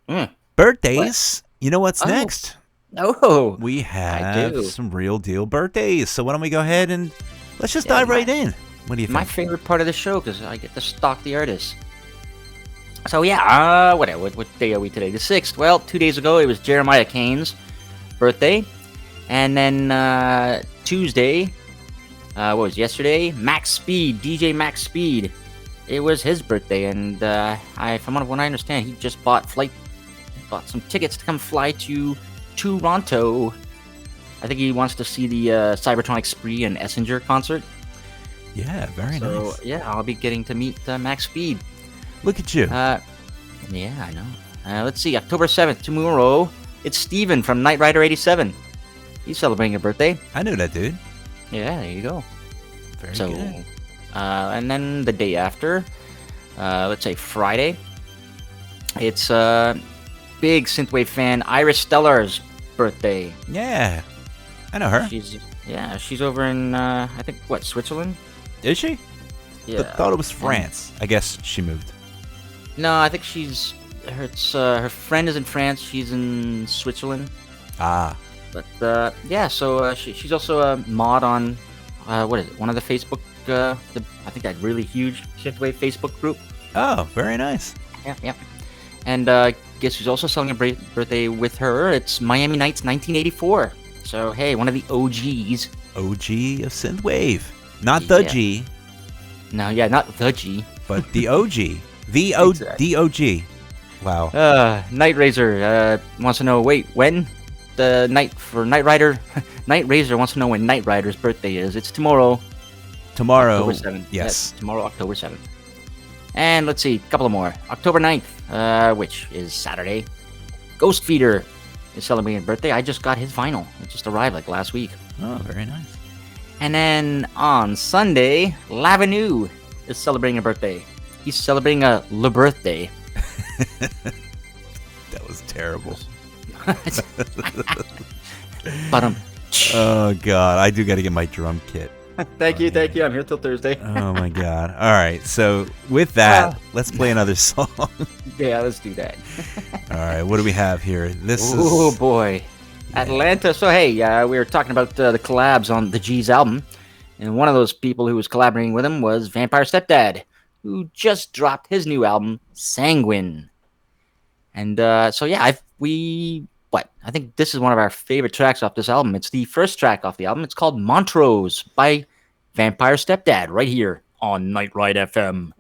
was
birthdays, you know what's
Oh.
next?
Oh,
We
do.
have some real deal birthdays. So why don't we go ahead and let's just dive right in. What do you think?
my favorite part of the show because I get to stalk the artists. So yeah, what day are we today? The 6th. Well, 2 days ago it was Jeremiah Kane's birthday. And then Tuesday, what was yesterday? Max Speed, DJ Max Speed. It was his birthday, and from what I understand, he just bought some tickets to come fly to Toronto. I think he wants to see the Cybertronic Spree and Essenger concert.
Yeah, very
So
nice.
yeah, I'll be getting to meet Max Speed.
Look at you.
Yeah, I know. Let's see, October 7th, tomorrow. It's Steven from Knight Rider 87. He's celebrating a birthday.
I knew that dude.
Yeah, there you go.
Very
So,
good.
and then the day after, let's say Friday, it's big synthwave fan Iris Stellar's birthday.
Yeah, I know her.
She's over in I think Switzerland.
Is she?
Yeah.
Thought it was France. I guess she moved.
No, I think her friend is in France. She's in Switzerland.
Ah,
But yeah, so she's also a mod on what is it? One of the Facebook, I think that really huge synthwave Facebook group.
oh, very nice.
Yeah. And guess who's also celebrating a birthday with her? It's Miami Nights 1984. So hey, one of the OGs.
OG of synthwave, not the
Yeah.
G,
No, yeah, not the G.
but the OG, the OG. Wow.
Night Razor wants to know. Wait, when? The night for Night Rider. Night Razor wants to know when Night Rider's birthday is. It's tomorrow.
Tomorrow.
October 7th.
Yes.
Tomorrow, October 7th. And let's see, a couple of more. October 9th, which is Saturday. Ghost Feeder is celebrating his birthday. I just got his vinyl. It just arrived like last week.
Oh, very nice.
And then on Sunday, Lavenu is celebrating a birthday. He's celebrating a Le Birthday.
That was terrible.
But
Oh God, I do got to get my drum kit.
thank you. I'm here till Thursday.
Oh my God. All right. So with that, let's play another song.
Yeah, let's do that.
All right. What do we have here? This
Oh
is
boy, Atlanta. So hey, we were talking about the collabs on the G's album, and one of those people who was collaborating with him was Vampire Stepdad, who just dropped his new album, Sanguine. And so yeah, I think this is one of our favorite tracks off this album. It's the first track off the album. It's called Montrose by Vampire Stepdad, right here on Night Ride FM.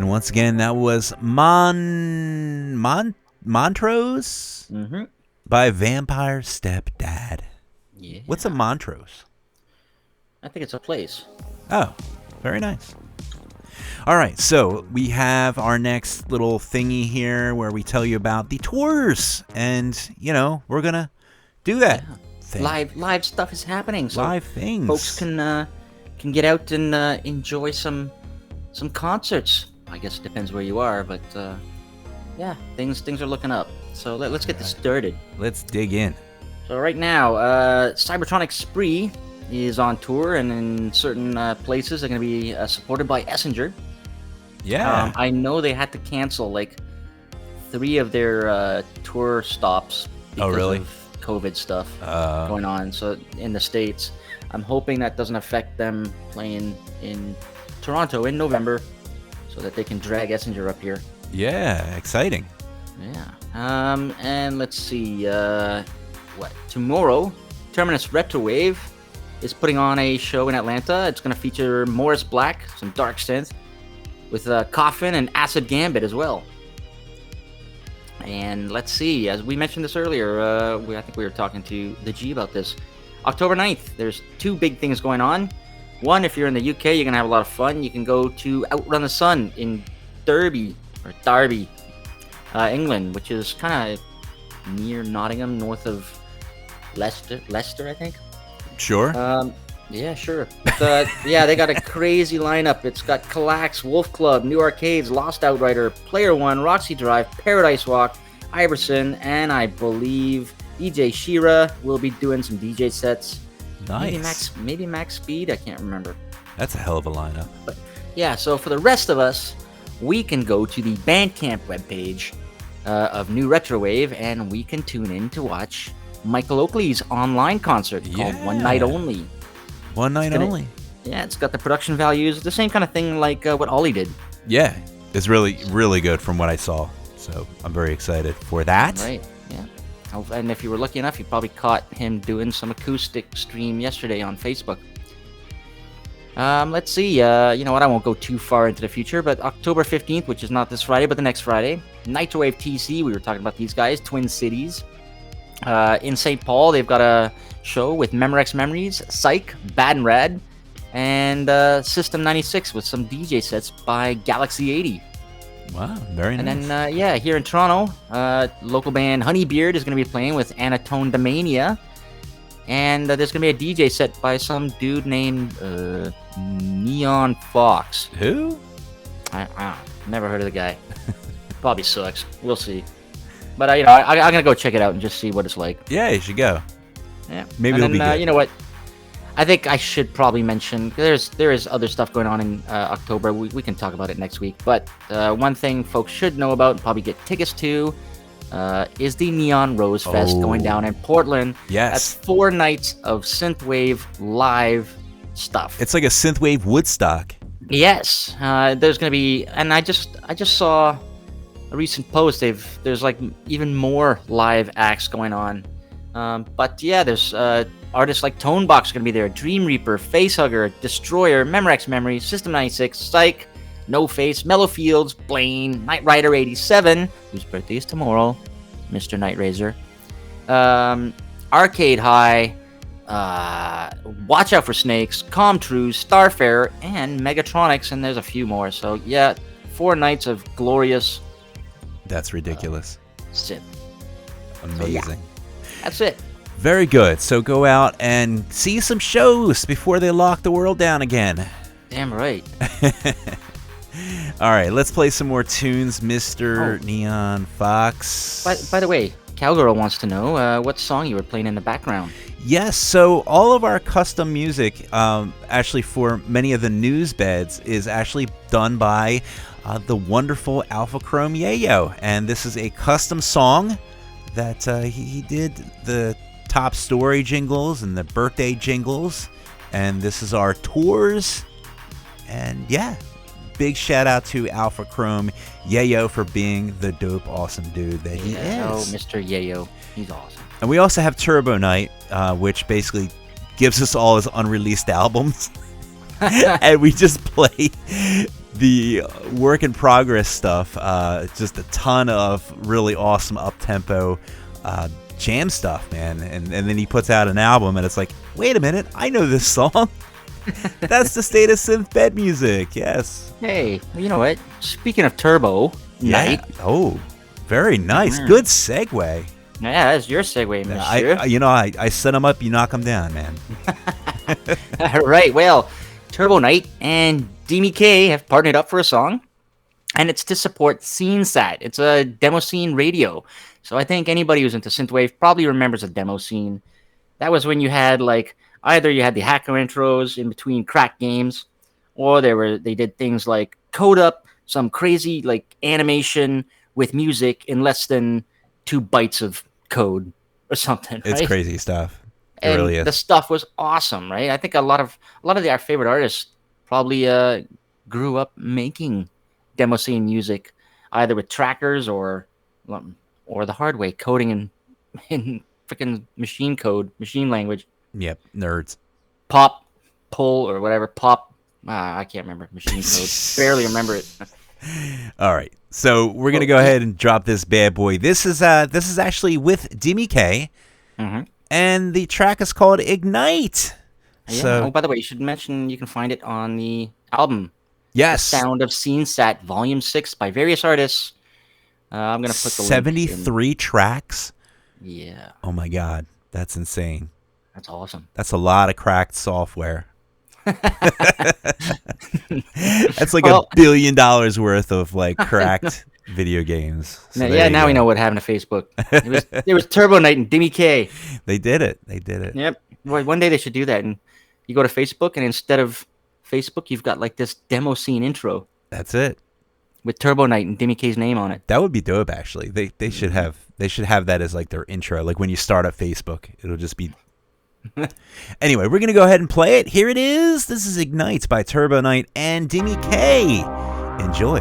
And once again, that was Montrose by Vampire Stepdad.
Yeah.
What's a Montrose?
I think it's a place.
Oh, very nice. All right, so we have our next little thingy here where we tell you about the tours, and we're gonna do that. Thing.
Live stuff is happening. So
live things.
Folks can get out and enjoy some concerts. I guess it depends where you are, but yeah, things are looking up. So let's get this started.
Let's dig in.
So right now, Cybertronic Spree is on tour, and in certain places they're going to be supported by Essenger.
Yeah.
I know they had to cancel like 3 of their tour stops because of COVID stuff going on. So in the States, I'm hoping that doesn't affect them playing in Toronto in November, so that they can drag Essenger up here.
Yeah, exciting.
Yeah. And let's see. Tomorrow, Terminus Retrowave is putting on a show in Atlanta. It's going to feature Morris Black, some dark synth, with Coffin and Acid Gambit as well. And let's see, as we mentioned this earlier, I think we were talking to the G about this. October 9th, there's 2 big things going on. One, if you're in the UK, you're going to have a lot of fun. You can go to Outrun the Sun in Derby, England, which is kind of near Nottingham, north of Leicester, I think.
Sure.
Yeah, sure. But, yeah, they got a crazy lineup. It's got Kallax, Wolf Club, New Arcades, Lost Outrider, Player One, Roxy Drive, Paradise Walk, Iverson, and I believe DJ Shira will be doing some DJ sets.
Nice.
Maybe Max Speed. I can't remember.
That's a hell of a lineup.
But yeah, so for the rest of us, we can go to the Bandcamp webpage of NewRetrowave, and we can tune in to watch Michael Oakley's online concert called One Night Only.
One Night Only.
Yeah, it's got the production values, the same kind of thing like what Ollie did.
Yeah, it's really, really good from what I saw. So I'm very excited for that.
Right, yeah. And if you were lucky enough, you probably caught him doing some acoustic stream yesterday on Facebook. Let's see. You know what? I won't go too far into the future, but October 15th, which is not this Friday, but the next Friday, NitroWave TC. We were talking about these guys, Twin Cities. In St. Paul, they've got a show with Memorex Memories, Psych, Bad and Rad, and System 96 with some DJ sets by Galaxy 80.
Wow, very nice.
And then, yeah, here in Toronto, local band Honeybeard is going to be playing with Anatone Damania. And there's going to be a DJ set by some dude named Neon Fawkes.
Who?
I never heard of the guy. Probably sucks. We'll see. But I'm going to go check it out and just see what it's like.
Yeah, you should go.
Yeah.
Maybe it'll be good.
You know what? I think I should probably mention, there is other stuff going on in October. We can talk about it next week. But one thing folks should know about and probably get tickets to is the Neon Rose Fest going down in Portland.
Yes.
That's 4 nights of synthwave live stuff.
It's like a synthwave Woodstock.
Yes. There's going to be, and I just saw a recent post. There's like even more live acts going on. But yeah, there's artists like Tonebox are going to be there, Dream Reaper, Facehugger, Destroyer, Memorex Memories, System 96, Psych, No Face, Mellow Fields, Blaine, Night Rider 87, whose birthday is tomorrow, Mr. Night Razor, Arcade High, Watch Out for Snakes, Comtrue, Starfarer, and Megatronics, and there's a few more. So yeah, 4 nights of glorious.
That's ridiculous.
Synth.
Amazing.
So, yeah, that's it.
Very good. So go out and see some shows before they lock the world down again.
Damn right.
All right, let's play some more tunes, Mr. Neon Fawkes.
By the way, Cowgirl wants to know what song you were playing in the background.
Yes, so all of our custom music, actually for many of the news beds, is actually done by the wonderful Alpha Chrome Yayo. And this is a custom song that he did the top story jingles and the birthday jingles. And this is our tours. And yeah, big shout out to Alpha Chrome Yayo for being the dope, awesome dude that he is.
Oh, Mr. Yayo. He's awesome.
And we also have Turbo Night, which basically gives us all his unreleased albums. And we just play the work in progress stuff, just a ton of really awesome up-tempo jam stuff, man. And then he puts out an album, and it's like, wait a minute, I know this song. That's the State of Synth Bed Music, yes.
Hey, you know what? Speaking of Turbo Night.
Oh, very nice. Good segue.
Yeah, that's your segue, monsieur.
I set them up, you knock them down, man.
All right, well, Turbo Night and Demi K have partnered up for a song, and it's to support SceneSat. It's a demo scene radio. So I think anybody who's into synthwave probably remembers a demo scene. That was when you had either you had the hacker intros in between crack games, or they did things like code up some crazy animation with music in less than 2 bytes of code or something.
It's
right?
crazy stuff. It
And
really is.
the stuff was awesome, right? I think a lot of our favorite artists probably grew up making demo scene music, either with trackers or the hard way, coding in freaking machine code, machine language.
Yep, nerds.
Pop, pull, or whatever. Pop. I can't remember machine code. Barely remember it.
All right, so we're gonna go ahead and drop this bad boy. This is actually with Demi K, and the track is called Ignite.
Yeah.
So,
Oh, by the way, you should mention you can find it on the album
yes,
Sound of SceneSat Volume 6 by various artists. I'm going to put the link
73 tracks.
Yeah.
Oh my God, that's insane.
That's awesome.
That's a lot of cracked software. That's like $1 billion worth of cracked video games. So
now we know what happened to Facebook. It was Turbo Night and Demi K.
They did it.
Yep. Well, one day they should do that, and you go to Facebook, and instead of Facebook, you've got this demo scene intro
That's it.
with Turbo Night and Demi K's name on it.
That would be dope. Actually, they should have that as their intro. Like when you start up Facebook, it'll just be. Anyway, we're gonna go ahead and play it. Here it is. This is Ignite by Turbo Night and Demi K. Enjoy.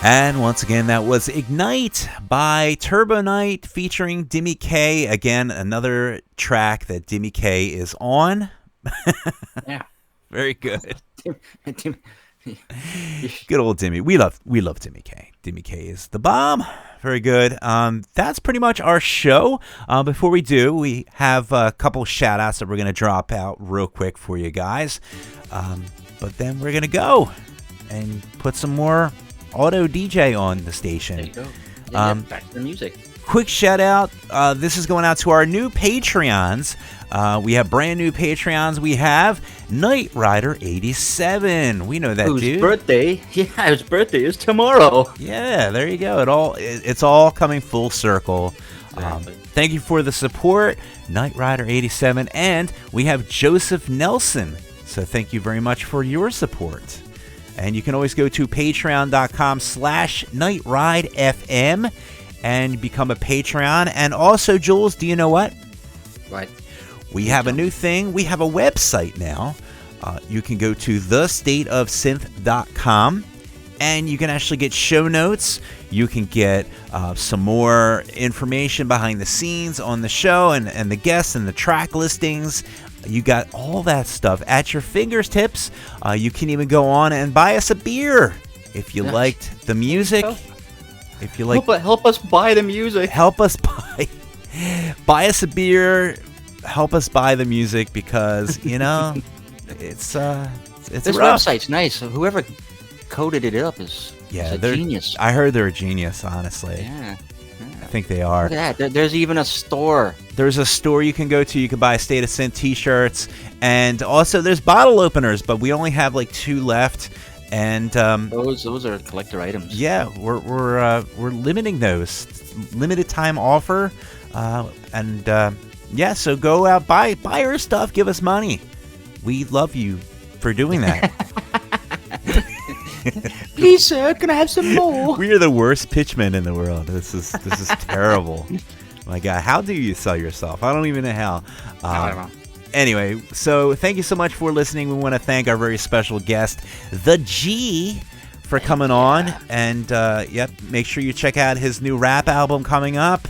And once again, that was Ignite by Turbo Knight featuring Dimmy K. Again, another track that Dimmy K is on.
Yeah.
Very good.
Tim-
Good old Dimmy. We love Dimmy K. Dimmy K is the bomb. Very good. That's pretty much our show. Before we do, we have a couple shout outs that we're going to drop out real quick for you guys. But then we're going to go and put some more auto DJ on the station.
There you go. Yeah, back to the music.
Quick shout out. This is going out to our new Patreons. We have brand new Patreons. We have Knight Rider 87. We know that
Whose
dude.
birthday? Yeah, his birthday is tomorrow.
Yeah, there you go. It's all coming full circle.
Exactly.
Thank you for the support, Knight Rider 87, and we have Joseph Nelson. So thank you very much for your support. And you can always go to patreon.com/NightRideFM and become a Patreon. And also, Jules, do you know what?
Right.
We have a new thing. We have a website now. You can go to thestateofsynth.com and you can actually get show notes. You can get some more information behind the scenes on the show and the guests and the track listings. You got all that stuff at your fingertips. You can even go on and buy us a beer if you liked the music. If you like,
help us buy the music.
help us buy us a beer. Help us buy the music because it's
This
rough.
website's nice. Whoever coded it up is a
they're
genius.
I heard they're a genius. Honestly,
Yeah.
I think they are.
Look at that. There's even a store.
There's a store you can go to. You can buy State of Synth t-shirts, and also there's bottle openers, but we only have like 2 left. And
Those are collector items.
yeah, we're limiting those, limited time offer, yeah. So go out, buy our stuff, give us money. We love you for doing that.
Please, sir, can I have some more?
We are the worst pitchmen in the world. This is terrible. My God, how do you sell yourself? I don't even know how.
I don't know.
Anyway, so thank you so much for listening. We want to thank our very special guest, the G, for coming on. And make sure you check out his new rap album coming up.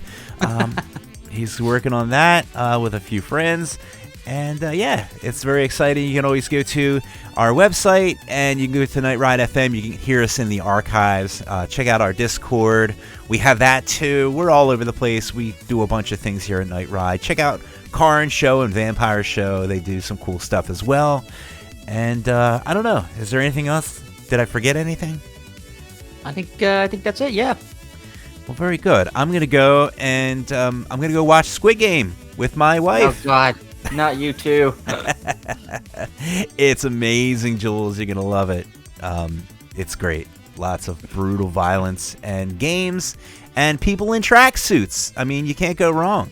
He's working on that with a few friends. And it's very exciting. You can always go to our website and you can go to Night Ride FM. You can hear us in the archives. Check out our Discord. We have that too. We're all over the place. We do a bunch of things here at Night Ride. Check out Car and Show and Vampire Show. They do some cool stuff as well. And I don't know. Is there anything else? Did I forget anything?
I think that's it. Yeah.
Well, very good. I'm gonna go and I'm gonna go watch Squid Game with my wife.
Oh God, not you too.
It's amazing, Jules. You're gonna love it. It's great. Lots of brutal violence and games and people in tracksuits. I mean, you can't go wrong.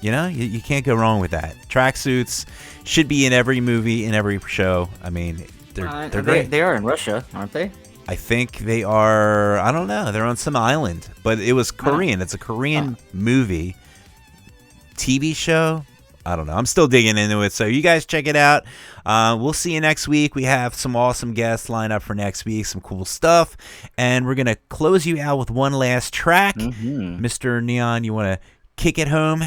You can't go wrong with that. Tracksuits should be in every movie, in every show. I mean, they're great.
They are in Russia, aren't they?
I think they are. I don't know. They're on some island, but it was Korean. It's a Korean movie, TV show. I don't know. I'm still digging into it. So you guys check it out. We'll see you next week. We have some awesome guests lined up for next week. Some cool stuff. And we're going to close you out with one last track. Mr. Neon, you want to kick it home?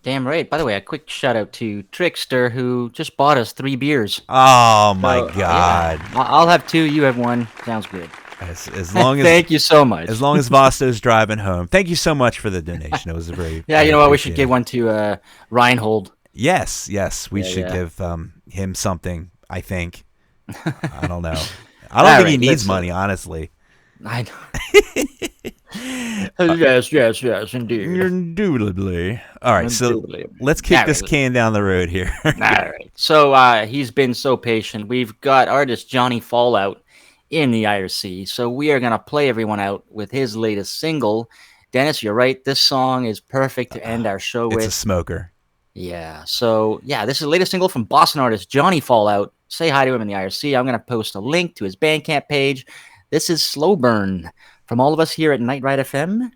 Damn right. By the way, a quick shout out to Trickster who just bought us 3 beers.
Oh, my God.
Yeah. I'll have 2. You have 1. Sounds good.
As long as
Thank you so much.
As long as Vosto's driving home. Thank you so much for the donation. It was a very
Yeah, you know what? We should
appreciated.
give one to Reinhold.
Yes, we should
yeah.
give him something, I think. I don't know. I don't think he needs money, honestly.
I know. yes, indeed.
Indubitably. All right, so
Indubitably.
let's kick
All
this
right.
can down the road here.
All right. So he's been so patient. We've got artist Johnny Fallout in the IRC. So we are going to play everyone out with his latest single. Dennis, you're right. This song is perfect to end our show
It's
with.
a smoker.
Yeah. So, this is the latest single from Boston artist Johnny Fallout. Say hi to him in the IRC. I'm going to post a link to his Bandcamp page. This is Slow Burn. From all of us here at Night Ride FM,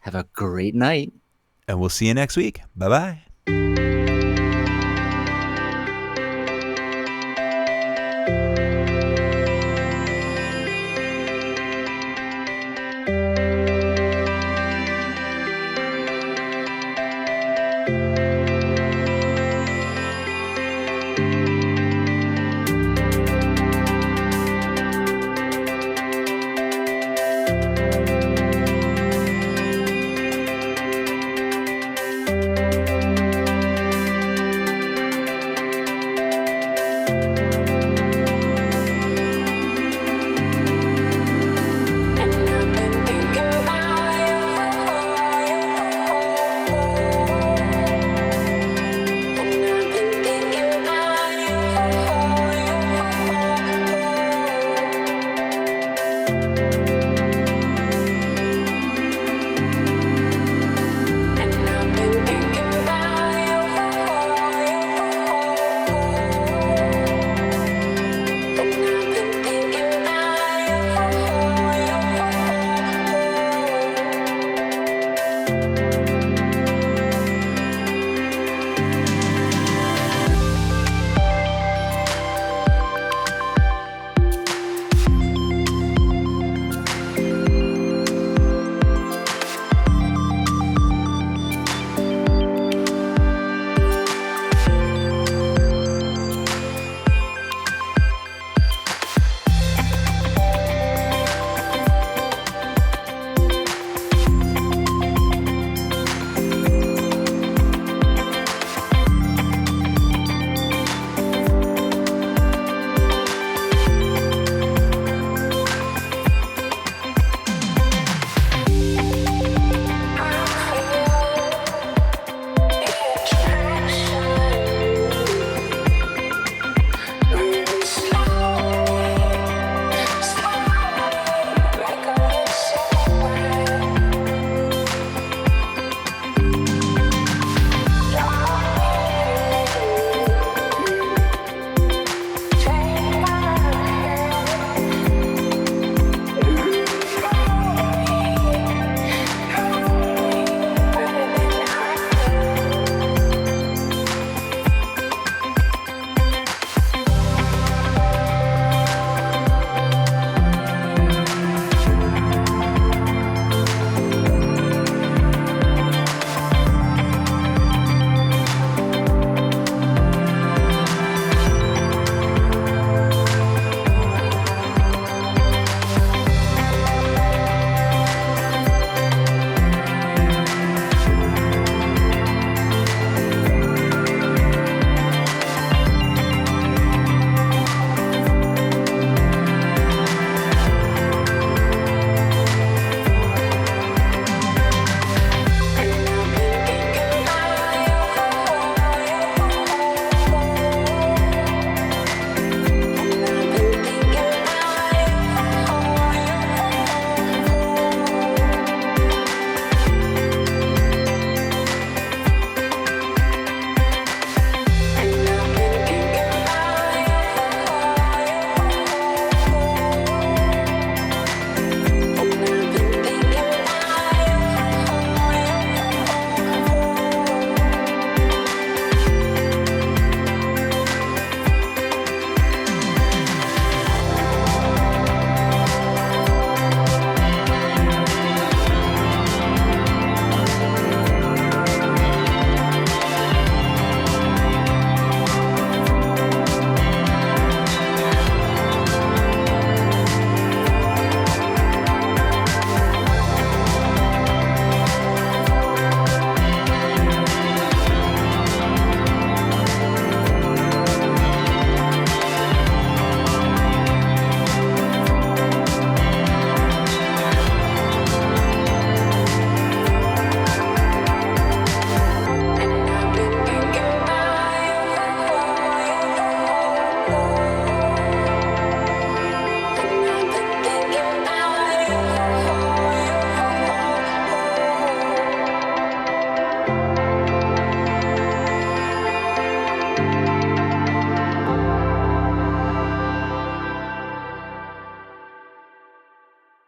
have a great night.
And we'll see you next week. Bye-bye.